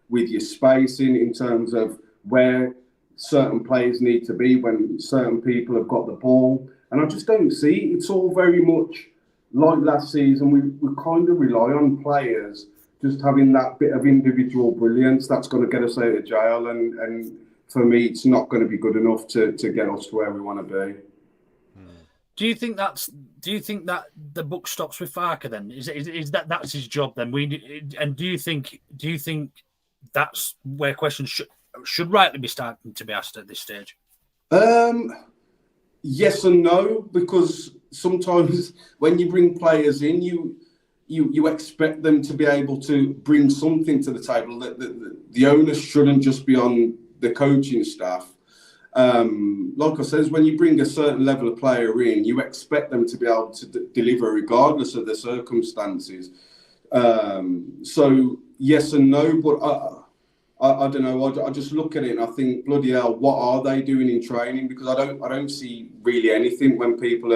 with your spacing, in terms of where certain players need to be when certain people have got the ball. And I just don't see it's all very much like last season. We kind of rely on players just having that bit of individual brilliance that's going to get us out of jail. And for me, it's not going to be good enough to get us to where we want to be. Do you think that the book stops with Farke then? Is that's his job then? Do you think that's where questions should rightly be starting to be asked at this stage? Yes and no, because sometimes when you bring players in, you expect them to be able to bring something to the table. That the onus shouldn't just be on the coaching staff. Like I said, when you bring a certain level of player in, you expect them to be able to deliver regardless of the circumstances. So yes and no, but I don't know. I just look at it and I think, bloody hell, what are they doing in training? Because I don't see really anything when people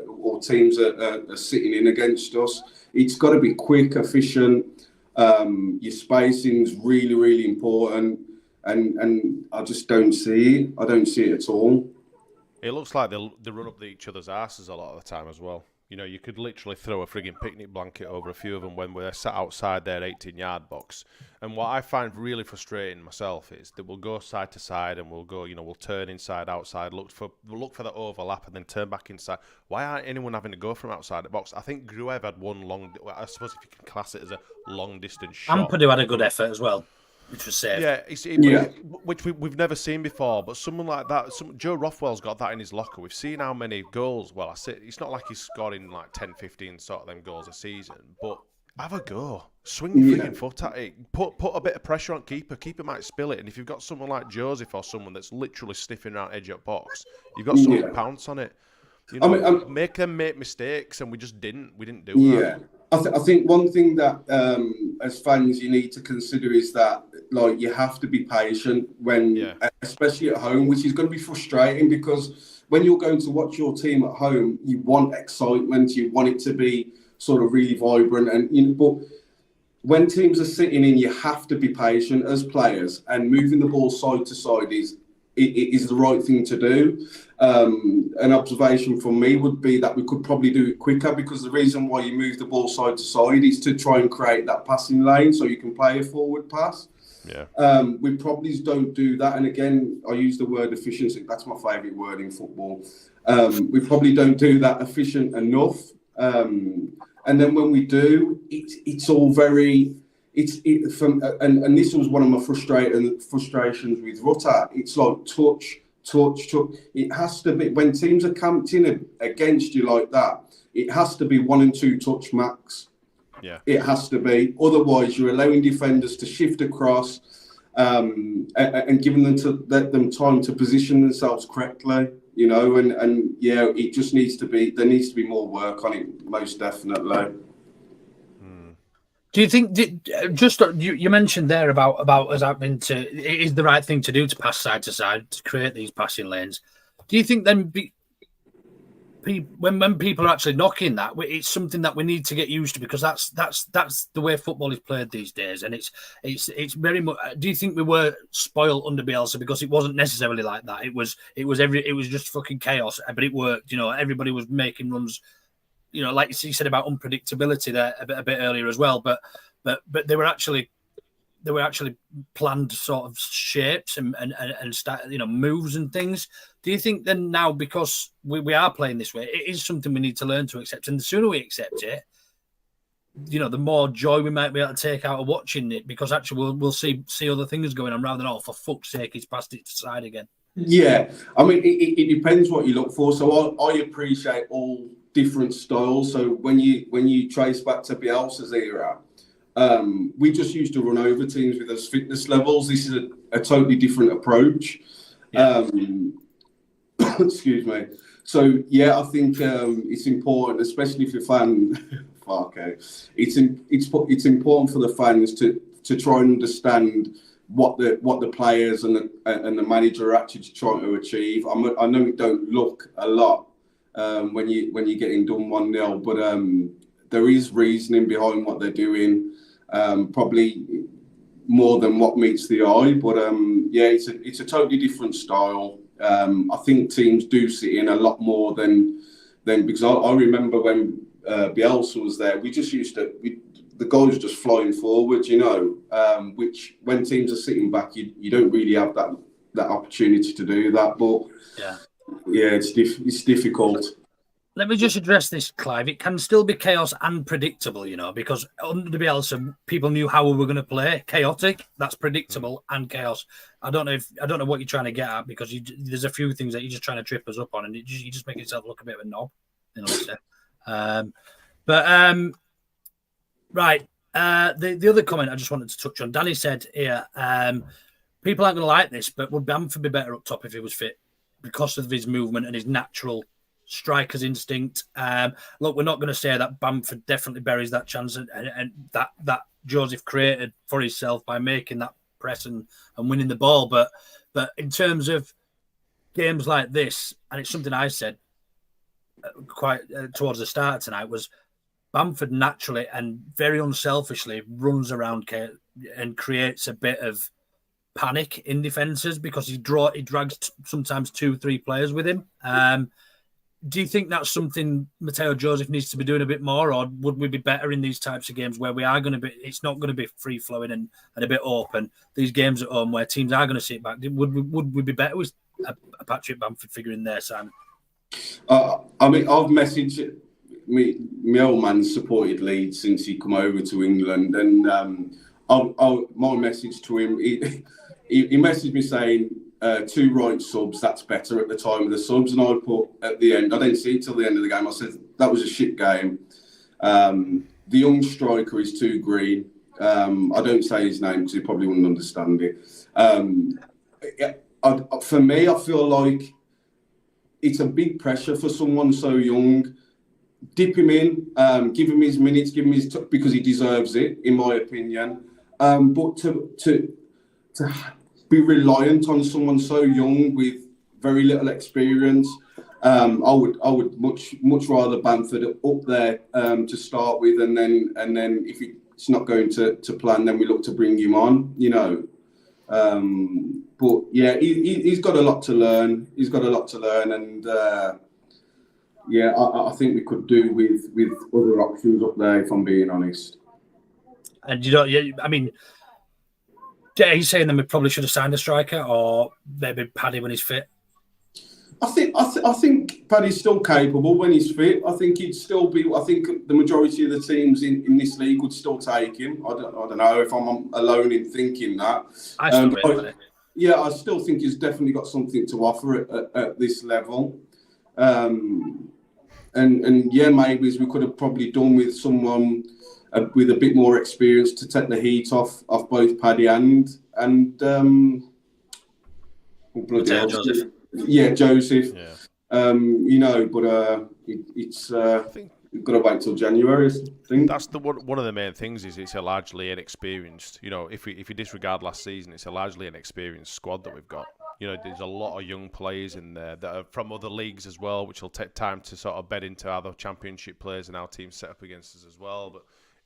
or teams are sitting in against us. It's got to be quick, efficient. Your spacing is really, really important. And I just don't see it. I don't see it at all. It looks like they run up each other's asses a lot of the time as well. You know, you could literally throw a frigging picnic blanket over a few of them when we're sat outside their 18-yard box. And what I find really frustrating myself is that we'll go side to side and we'll turn inside, outside, look for the overlap and then turn back inside. Why aren't anyone having to go from outside the box? I think Gruev had one I suppose if you can class it as a long-distance shot. Ampadu had a good effort as well, which was safe. Yeah, which we've never seen before. But someone like that, Joe Rothwell's got that in his locker. We've seen how many goals. Well, it's not like he's scoring like 10, 15 sort of them goals a season. But have a go. Swing your frigging foot at it. Put a bit of pressure on keeper. Keeper might spill it. And if you've got someone like Joseph or someone that's literally sniffing around edge of box, you've got someone to pounce on it. You know, make them make mistakes, and we just didn't. We didn't do that. I think one thing that as fans you need to consider is that like you have to be patient when, especially at home, which is going to be frustrating because when you're going to watch your team at home, you want excitement, you want it to be sort of really vibrant, and but when teams are sitting in, you have to be patient as players, and moving the ball side to side is the right thing to do. An observation from me would be that we could probably do it quicker, because the reason why you move the ball side to side is to try and create that passing lane so you can play a forward pass. We probably don't do that. And again, I use the word efficiency. That's my favourite word in football. We probably don't do that efficient enough. And then when we do, it's all very... and this was one of my frustrations with Rutter. It's like touch. It has to be, when teams are camped in against you like that, it has to be 1 and 2 touch max. Yeah, it has to be. Otherwise, you're allowing defenders to shift across and giving them to let them time to position themselves correctly. And it just needs to be. There needs to be more work on it, most definitely. Do you think you mentioned there about us having to, it is the right thing to do to pass side to side to create these passing lanes? Do you think then when people are actually knocking that, it's something that we need to get used to, because that's the way football is played these days, and it's very much. Do you think we were spoiled under Bielsa because it wasn't necessarily like that? It was just fucking chaos, but it worked. Everybody was making runs. Like you said about unpredictability there a bit earlier as well, but they were actually planned sort of shapes and moves and things. Do you think then now, because we are playing this way, it is something we need to learn to accept, and the sooner we accept it, the more joy we might be able to take out of watching it, because actually we'll see other things going on rather than, oh, for fuck's sake, he's passed it to the side again. Yeah, I mean, it depends what you look for. So I appreciate all different styles. So when you trace back to Bielsa's era, we just used to run over teams with those fitness levels. This is a totally different approach. Excuse me. So I think it's important, especially if you're a fan. Farke, it's important for the fans to try and understand what the players and the manager are actually trying to achieve. I know it don't look a lot when you're getting done 1-0, but there is reasoning behind what they're doing, probably more than what meets the eye. But it's a totally different style. I think teams do sit in a lot more than because I remember when Bielsa was there, we just used to the guys were just flying forward, which when teams are sitting back, you don't really have that opportunity to do that. But it's difficult. Let me just address this, Clive. It can still be chaos and predictable, because under the Bielsa, people knew how we were going to play. Chaotic, that's predictable, and chaos. I don't know what you're trying to get at, because there's a few things that you're just trying to trip us up on, and you just make yourself look a bit of a knob. Right. The other comment I just wanted to touch on. Danny said here, people aren't going to like this, but would Bamford be better up top if he was fit because of his movement and his natural striker's instinct? Look, we're not going to say that Bamford definitely buries that chance and that Joseph created for himself by making that press and winning the ball. But in terms of games like this, and it's something I said quite towards the start tonight, was Bamford naturally and very unselfishly runs around and creates a bit of panic in defences, because he drags sometimes 2-3 players with him. Do you think that's something Mateo Joseph needs to be doing a bit more, or would we be better in these types of games where we are going to be? It's not going to be free flowing and a bit open. These games at home where teams are going to sit back, would we be better with a Patrick Bamford figure in there, Simon? I mean, I've messaged my old man's supported Leeds since he come over to England, and my message to him, he messaged me saying 2 right subs, that's better at the time of the subs, and I put at the end, I didn't see it till the end of the game, I said that was a shit game. The young striker is too green. I don't say his name because he probably wouldn't understand it. For me, I feel like it's a big pressure for someone so young dip him in, give him his minutes, give him his because he deserves it, in my opinion. But to be reliant on someone so young with very little experience, I would much rather Bamford up there to start with, and then if it's not going to plan, then we look to bring him on. You know. But yeah, he's got a lot to learn. He's got a lot to learn, and yeah, I think we could do with other options up there, if I'm being honest. And I mean, he's saying that we probably should have signed a striker, or maybe Paddy when he's fit. I think Paddy's still capable when he's fit. I think he'd still be. I think the majority of the teams in this league would still take him. I don't know if I'm alone in thinking that. I still think he's definitely got something to offer at this level. And yeah, maybe we could have probably done with someone with a bit more experience to take the heat off both Paddy and Joseph. Yeah, Joseph. Yeah. But it's I think we've got to wait till January. I think that's one of the main things is it's a largely inexperienced. You know, if you disregard last season, it's a largely inexperienced squad that we've got. You know, there's a lot of young players in there that are from other leagues as well, which will take time to sort of bed into other championship players and our teams set up against us as well. But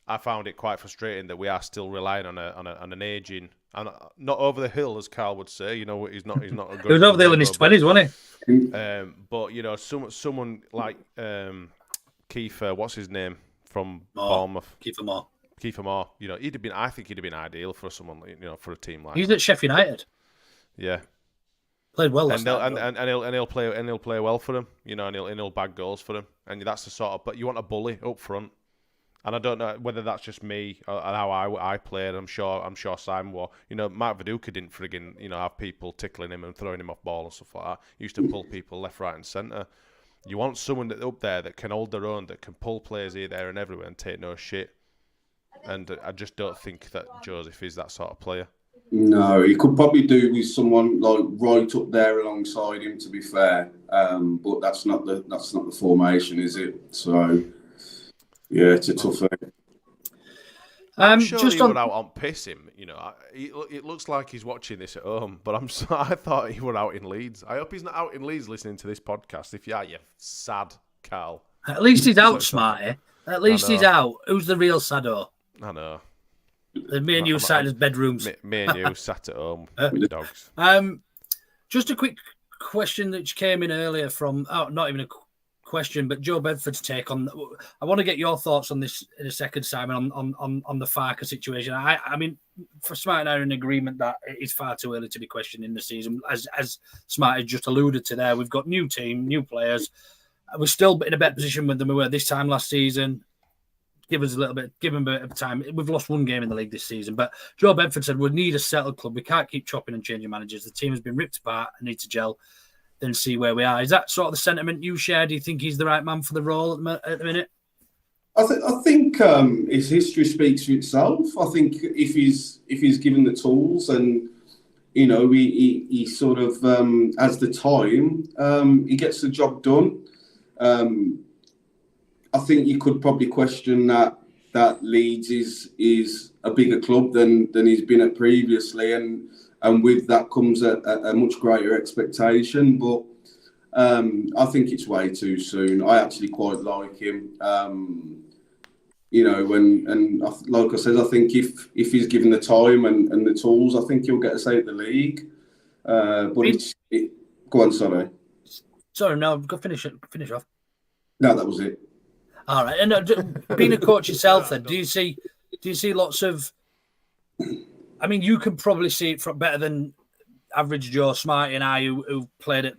I found it quite frustrating that we are still relying on an aging and not over the hill, as Carl would say. You know, he's not a good. He was over there in his 20s, wasn't he? But you know, someone like Kiefer, what's his name from Bournemouth? Kiefer Moore. You know, I think he'd have been ideal for someone, you know, for a team like. He's at Sheffield United. Yeah. Played well last night, and he'll play well for them, you know, and he'll bag goals for them, and that's the sort of. But you want a bully up front. And I don't know whether that's just me or how I played. I'm sure Simon will. You know, Mark Viduka didn't friggin', you know, have people tickling him and throwing him off ball and stuff like that. He used to pull people left, right and centre. You want someone up there that can hold their own, that can pull players here, there and everywhere and take no shit. And I just don't think that Joseph is that sort of player. No, he could probably do with someone like right up there alongside him, to be fair. But that's not the formation, is it? So... yeah, it's a tough thing. I'm sure he would out on piss him. You know, it looks like he's watching this at home, but I thought he were out in Leeds. I hope he's not out in Leeds listening to this podcast. If you are, you sad Carl. At least he's out, Smarty. At least he's out. Who's the real saddo? I know. Me and you sat in his bedrooms. Me and you sat at home with the dogs. Just a quick question that came in earlier from not even a question, but Joe Bedford's take on. I want to get your thoughts on this in a second, Simon, on the Farke situation. I mean, for Smart and I are in agreement that it's far too early to be questioning the season. As Smart has just alluded to there, we've got new team, new players. We're still in a better position than we were this time last season. Give him a bit of time. We've lost one game in the league this season, but Joe Bedford said we need a settled club. We can't keep chopping and changing managers. The team has been ripped apart and need to gel. Then see where we are. Is that sort of the sentiment you share? Do you think he's the right man for the role at the minute? I think his history speaks for itself. I think if he's given the tools and you know he sort of has the time, he gets the job done. I think you could probably question that Leeds is a bigger club than he's been at previously, and with that comes a much greater expectation. But I think it's way too soon. I actually quite like him. You know, like I said, I think if he's given the time and the tools, I think he'll get us out of the league. But go on, sorry. Sorry, no, go finish off. No, that was it. All right, and being a coach yourself, then do you see lots of? I mean, you can probably see it from better than average Joe, Smarty, and I, who played at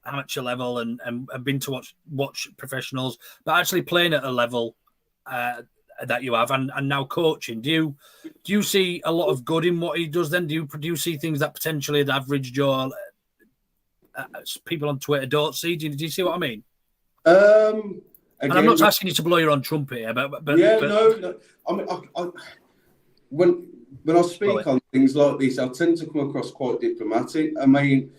amateur level and been to watch professionals, but actually playing at a level that you have, and now coaching. Do you see a lot of good in what he does? Then do you see things that potentially the average Joe, people on Twitter don't see? Do you see what I mean? Again, and I'm not asking you to blow your own trumpet here, but no. I mean, when I speak on things like this, I tend to come across quite diplomatic. I mean,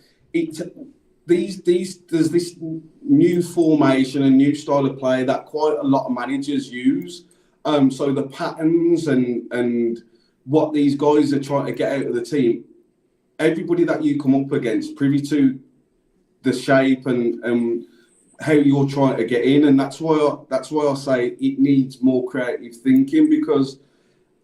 there's this new formation and new style of play that quite a lot of managers use. So the patterns and what these guys are trying to get out of the team, everybody that you come up against privy to the shape and how you're trying to get in, and that's why I say it needs more creative thinking, because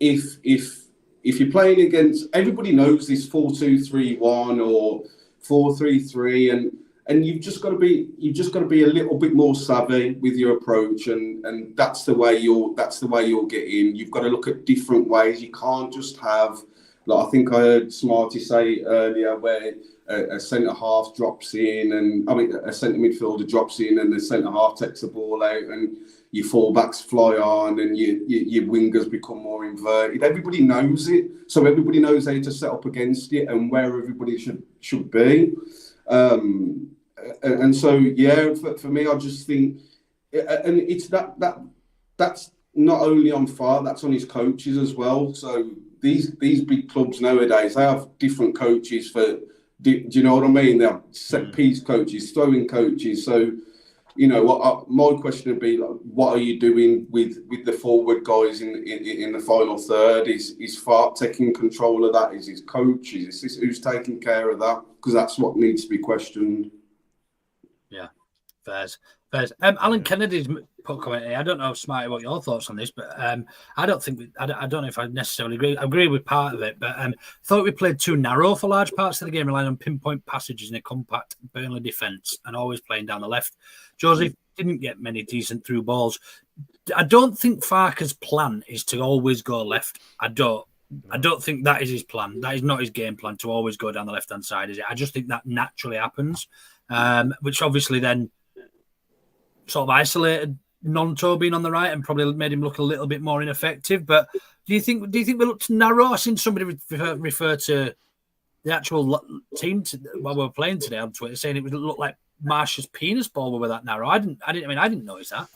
if you're playing against, everybody knows this 4-2-3-1 or 4-3-3, and you've just got to be a little bit more savvy with your approach, and that's the way you'll get in. You've got to look at different ways. You can't just have, like I think I heard Smarty say earlier, where a centre half drops in, a centre midfielder drops in, and the centre half takes the ball out, and your fullbacks fly on, and your wingers become more inverted. Everybody knows it, so everybody knows how to set up against it and where everybody should be. And so, yeah, for me, I just think, and it's that's not only on Farke, that's on his coaches as well. So these big clubs nowadays, they have different coaches for. Do you know what I mean? They have set piece coaches, throwing coaches. So, you know, my question would be, like, what are you doing with the forward guys in the final third? Is Farke taking control of that? Is his coach? Is this who's taking care of that? Because that's what needs to be questioned. Yeah, fairs. Alan Kennedy's put a comment here. I don't know, Smarty, what your thoughts on this, but I don't know if I necessarily agree. I agree with part of it, but thought we played too narrow for large parts of the game, relying on pinpoint passages in a compact Burnley defence and always playing down the left. Joseph didn't get many decent through balls. I don't think Farke's plan is to always go left. I don't think that is his plan. That is not his game plan, to always go down the left-hand side, is it? I just think that naturally happens, which obviously then sort of isolated Nonto being on the right and probably made him look a little bit more ineffective. But do you think we looked narrow? I've seen somebody refer to the actual team while we were playing today on Twitter, saying it looked like Marsh's penis ball we were that narrow. I didn't notice that.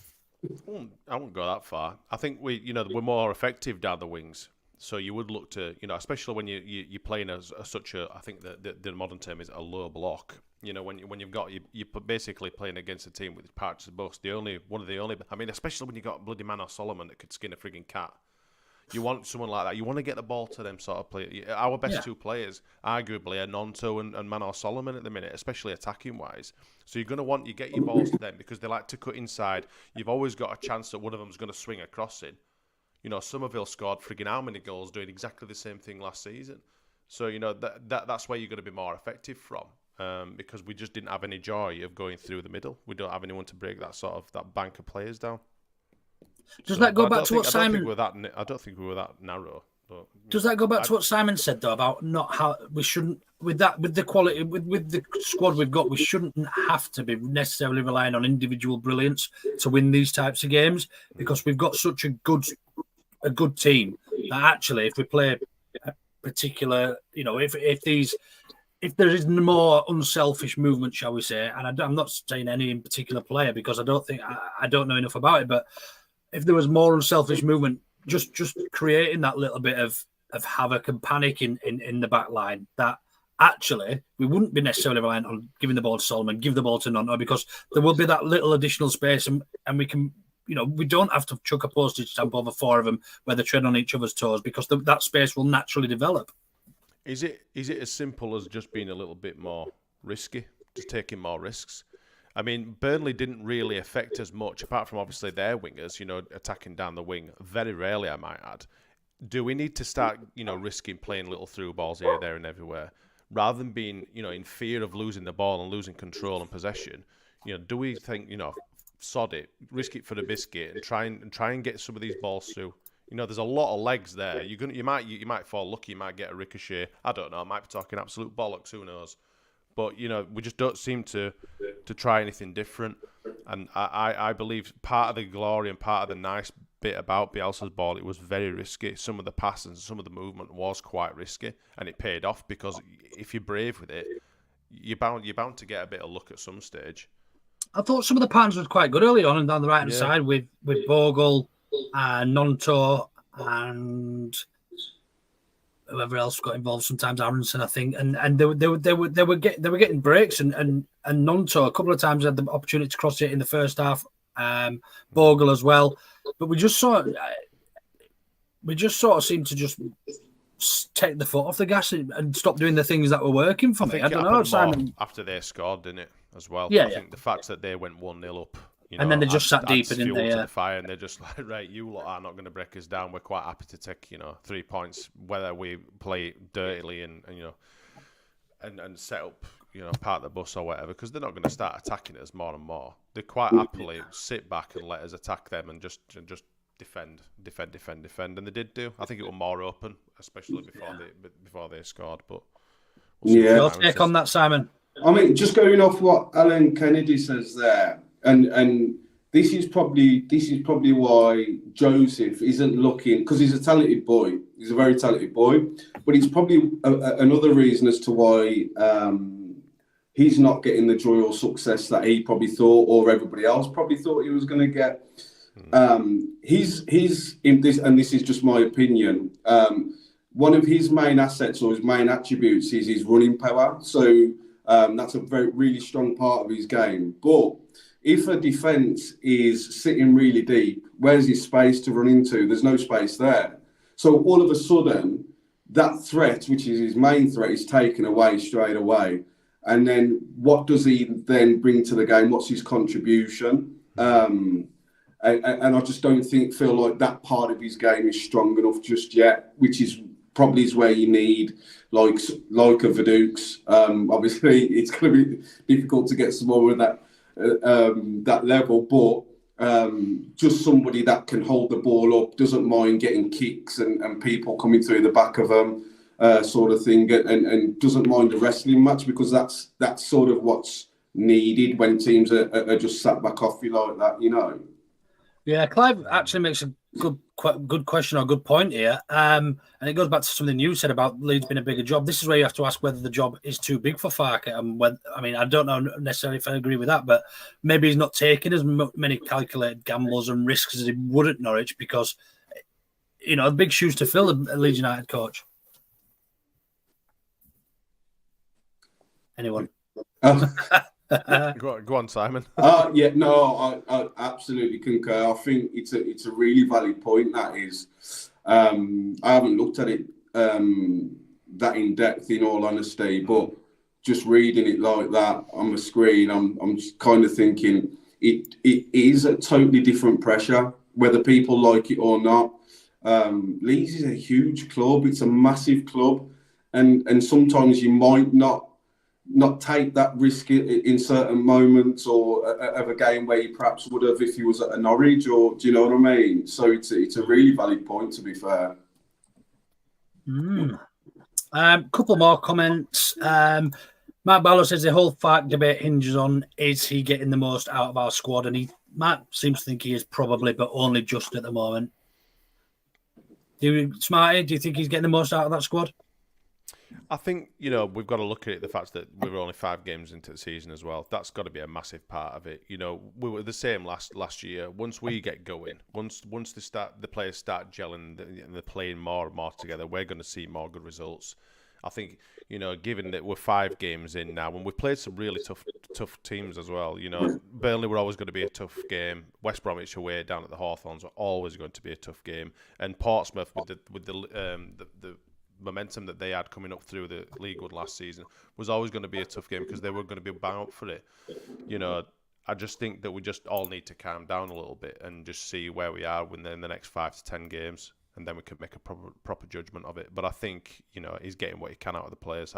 I wouldn't go that far. I think we're more effective down the wings. So you would look to, especially when you're playing as such a, I think the modern term is a low block. When you've got you're basically playing against a team with parts of both. One of the only. I mean, especially when you got bloody man or Solomon that could skin a frigging cat. You want someone like that. You want to get the ball to them sort of players. Our best two players, arguably, are Nonto and Manor Solomon at the minute, especially attacking wise. So you're going to want you get your balls to them because they like to cut inside. You've always got a chance that one of them's going to swing a crossing. Somerville scored frigging how many goals doing exactly the same thing last season. So that's where you're going to be more effective from. Because we just didn't have any joy of going through the middle. We don't have anyone to break that bank of players down. Does that go back to what Simon? I don't think we were that narrow. But, does that go back to what Simon said though about not how we shouldn't with the quality with the squad we've got, we shouldn't have to be necessarily relying on individual brilliance to win these types of games, because we've got such a good team that actually if we play a particular, if there is more unselfish movement, shall we say, and I'm not saying any in particular player because I don't know enough about it, but if there was more unselfish movement, just creating that little bit of havoc and panic in the back line, that actually we wouldn't be necessarily reliant on giving the ball to Solomon, give the ball to Nonto, because there will be that little additional space and we can, we don't have to chuck a postage stamp over four of them where they tread on each other's toes, because that space will naturally develop. Is it as simple as just being a little bit more risky, just taking more risks? I mean, Burnley didn't really affect us much, apart from obviously their wingers, attacking down the wing. Very rarely, I might add. Do we need to start, risking playing little through balls here, there, and everywhere, rather than being, in fear of losing the ball and losing control and possession? Do we think, sod it, risk it for the biscuit, and try and get some of these balls through? There's a lot of legs there. You might fall lucky. You might get a ricochet. I don't know. I might be talking absolute bollocks. Who knows? But we just don't seem to try anything different. And I believe part of the glory and part of the nice bit about Bielsa's ball, it was very risky. Some of the passes and some of the movement was quite risky, and it paid off, because if you're brave with it, you're bound to get a bit of luck at some stage. I thought some of the patterns was quite good early on and down the right hand side with Bogle, Nonto, and whoever else got involved. Sometimes Aronson, I think, and they were getting breaks, and Nonto a couple of times had the opportunity to cross it in the first half. Bogle as well, but we just sort of seemed to just take the foot off the gas and stop doing the things that were working for me. I don't know, Simon. After they scored, didn't it, as well? Yeah, I think the fact that they went 1-0 up, and then they just sat deeper, didn't they? To the fire, and they're just like, right, you lot are not going to break us down. We're quite happy to take 3 points, whether we play dirtily and set up part of the bus or whatever, because they're not going to start attacking us more and more. They quite happily sit back and let us attack them and just defend, and they did do. I think it was more open, especially before they scored. But your take on that, Simon? I mean, just going off what Alan Kennedy says there, and this is probably why Joseph isn't looking, because he's a talented boy. He's a very talented boy, but it's probably another reason as to why he's not getting the joy or success that he probably thought, or everybody else probably thought he was going to get. He's in this, and this is just my opinion. One of his main assets or his main attributes is his running power. So that's a really strong part of his game. But if a defence is sitting really deep, where's his space to run into? There's no space there. So all of a sudden, that threat, which is his main threat, is taken away straight away. And then what does he then bring to the game? What's his contribution? And I just don't feel like that part of his game is strong enough just yet, which is probably where you need like a Verdukes. Obviously, it's going to be difficult to get someone with that level, but just somebody that can hold the ball up, doesn't mind getting kicks and people coming through the back of them, sort of thing, and doesn't mind the wrestling match, because that's sort of what's needed when teams are just sat back off you like that, Yeah, Clive actually makes a good question or good point here. And it goes back to something you said about Leeds being a bigger job. This is where you have to ask whether the job is too big for Farke. And I don't know necessarily if I agree with that, but maybe he's not taking as many calculated gambles and risks as he would at Norwich, because, big shoes to fill, a Leeds United coach. Anyone? Go on, Simon. I absolutely concur. I think it's a really valid point. That is, I haven't looked at it that in depth, in all honesty, but just reading it like that on the screen, I'm just kind of thinking it is a totally different pressure, whether people like it or not. Leeds is a huge club. It's a massive club, and sometimes you might not take that risk in certain moments or of a game where you perhaps would have if you was at a Norwich, or do you know what I mean? So it's a really valid point, to be fair. Couple more comments. Matt Barlow says the whole Farke debate hinges on, is he getting the most out of our squad? And Matt seems to think he is, probably, but only just at the moment. Smarty, do you think he's getting the most out of that squad? I think, we've got to look at it, the fact that we were only 5 games into the season as well. That's got to be a massive part of it. We were the same last year. Once we get going, once the players start gelling and they're playing more and more together, we're going to see more good results. I think, given that we're 5 games in now, and we've played some really tough teams as well. Burnley were always going to be a tough game. West Bromwich away down at the Hawthorns were always going to be a tough game. And Portsmouth with the momentum that they had coming up through the League One last season was always going to be a tough game, because they were going to be bang up for it. I just think that we just all need to calm down a little bit and just see where we are within the next 5 to 10 games, and then we can make a proper judgment of it. But I think he's getting what he can out of the players.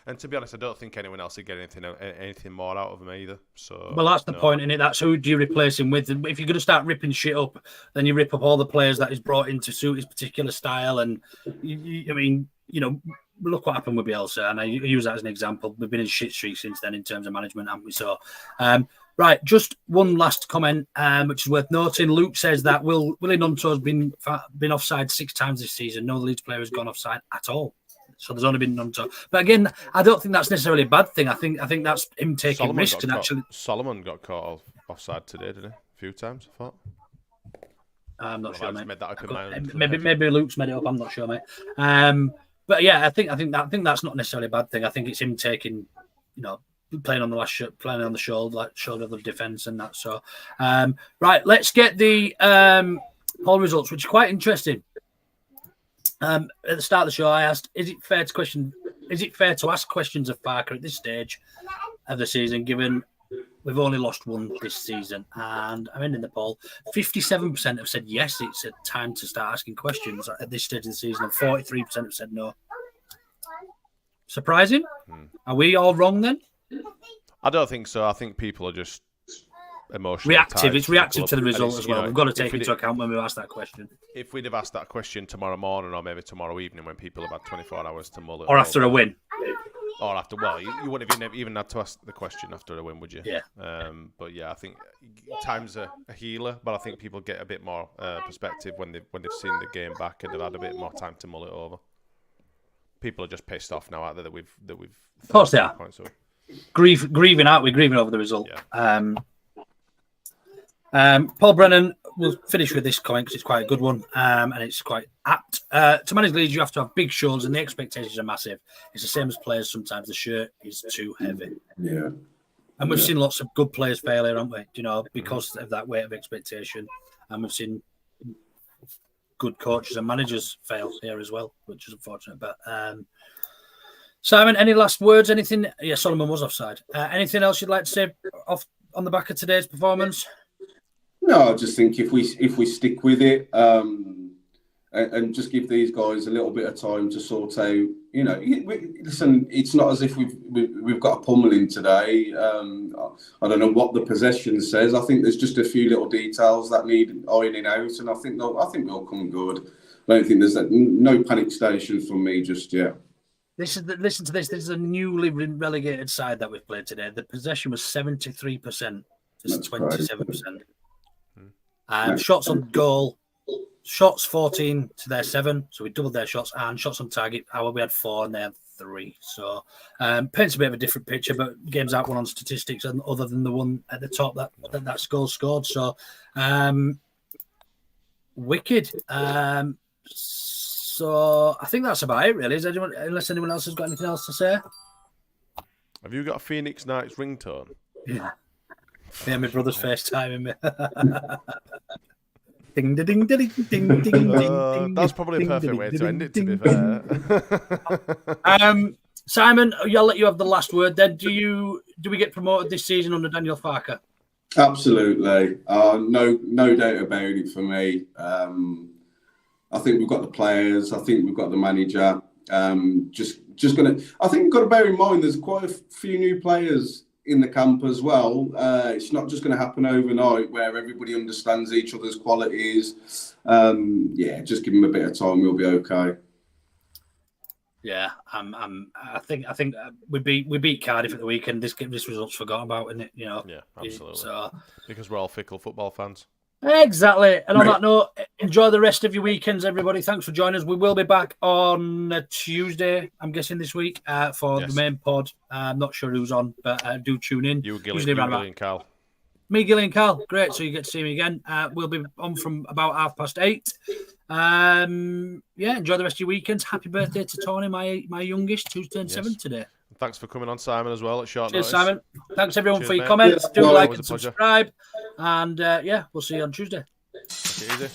And to be honest, I don't think anyone else is getting anything more out of him either. So, well, that's the point, innit? That's who do you replace him with? And if you're going to start ripping shit up, then you rip up all the players that he's brought in to suit his particular style. And look what happened with Bielsa, and I use that as an example. We've been in shit streak since then in terms of management, haven't we? So, right, just one last comment, which is worth noting. Luke says that Willie Nonto's been offside 6 times this season. No Leeds player has gone offside at all. So there's only been Nonto. But again, I don't think that's necessarily a bad thing. I think that's him taking risks and actually. Solomon got caught offside today, didn't he? A few times, I thought. I'm not sure, mate. Made that up in my own maybe Luke's made it up. I'm not sure, mate. But yeah, I think that's not necessarily a bad thing. I think it's him taking, playing on the shoulder of the defence and that. So, right, let's get the poll results, which are quite interesting. At the start of the show, I asked, is it fair to ask questions of Farke at this stage of the season, given we've only lost one this season? And I'm in the poll. 57% have said yes, it's a time to start asking questions at this stage of the season, and 43% have said no. Surprising? Are we all wrong then? I don't think so. I think people are just emotionally reactive. It's reactive to the result as well. We've got to take into account when we ask that question. If we'd have asked that question tomorrow morning or maybe tomorrow evening when people have had 24 hours to mull it, or after a win, or after, well, you wouldn't have even had to ask the question after a win, would you? Yeah. But yeah, I think time's a healer, but I think people get a bit more perspective when they've seen the game back and they've had a bit more time to mull it over. People are just pissed off now, out there that we've. Of course they are. Grieving out. We're grieving over the result. Yeah. Paul Brennan, we'll finish with this comment because it's quite a good one, and it's quite apt. To manage Leeds, you have to have big shoulders, and the expectations are massive. It's the same as players. Sometimes the shirt is too heavy. Yeah. And we've seen lots of good players fail here, haven't we? Because of that weight of expectation. And we've seen good coaches and managers fail here as well, which is unfortunate. But Simon, any last words? Anything? Yeah, Solomon was offside. Anything else you'd like to say on the back of today's performance? No, I just think if we stick with it and just give these guys a little bit of time to sort out, listen, it's not as if we've got a pummeling today. I don't know what the possession says. I think there's just a few little details that need ironing out, and I think they'll come good. I don't think there's no panic station from me just yet. Listen to this. This is a newly relegated side that we've played today. The possession was 73%. It's 27%. Shots on goal, shots 14 to their 7, so we doubled their shots, and shots on target, we had 4 and they had 3. So paints a bit of a different picture, but game's out one on statistics, and other than the one at the top that goal scored. So wicked. So I think that's about it, really. Unless anyone else has got anything else to say? Have you got a Phoenix Nights ringtone? Yeah. Yeah, my brother's FaceTiming me. Ding, ding, ding, ding, ding, ding, ding. That's probably a perfect way to end it, to be fair. Simon, I'll let you have the last word then. Do we get promoted this season under Daniel Farke? Absolutely. No doubt about it for me. I think we've got the players. I think we've got the manager. I think we've got to bear in mind there's quite a few new players in the camp as well. It's not just going to happen overnight where everybody understands each other's qualities. Just give them a bit of time, we'll be okay. Yeah, I think we beat Cardiff at the weekend. This result's forgotten about, isn't it? Yeah, absolutely. Because we're all fickle football fans. Exactly. And on that note, enjoy the rest of your weekends, everybody. Thanks for joining us. We will be back on Tuesday, I'm guessing, this week for the main pod. I'm not sure who's on, but do tune in. You, Gilly and Carl. Me, Gilly and Carl. Great. So you get to see me again. We'll be on from about 8:30. Enjoy the rest of your weekends. Happy birthday to Tony, my youngest, who's turned 7 today. Thanks for coming on, Simon, as well at short Cheers, notice. Simon. Thanks, everyone, for your comments. Do like and subscribe. And, we'll see you on Tuesday. Take it easy.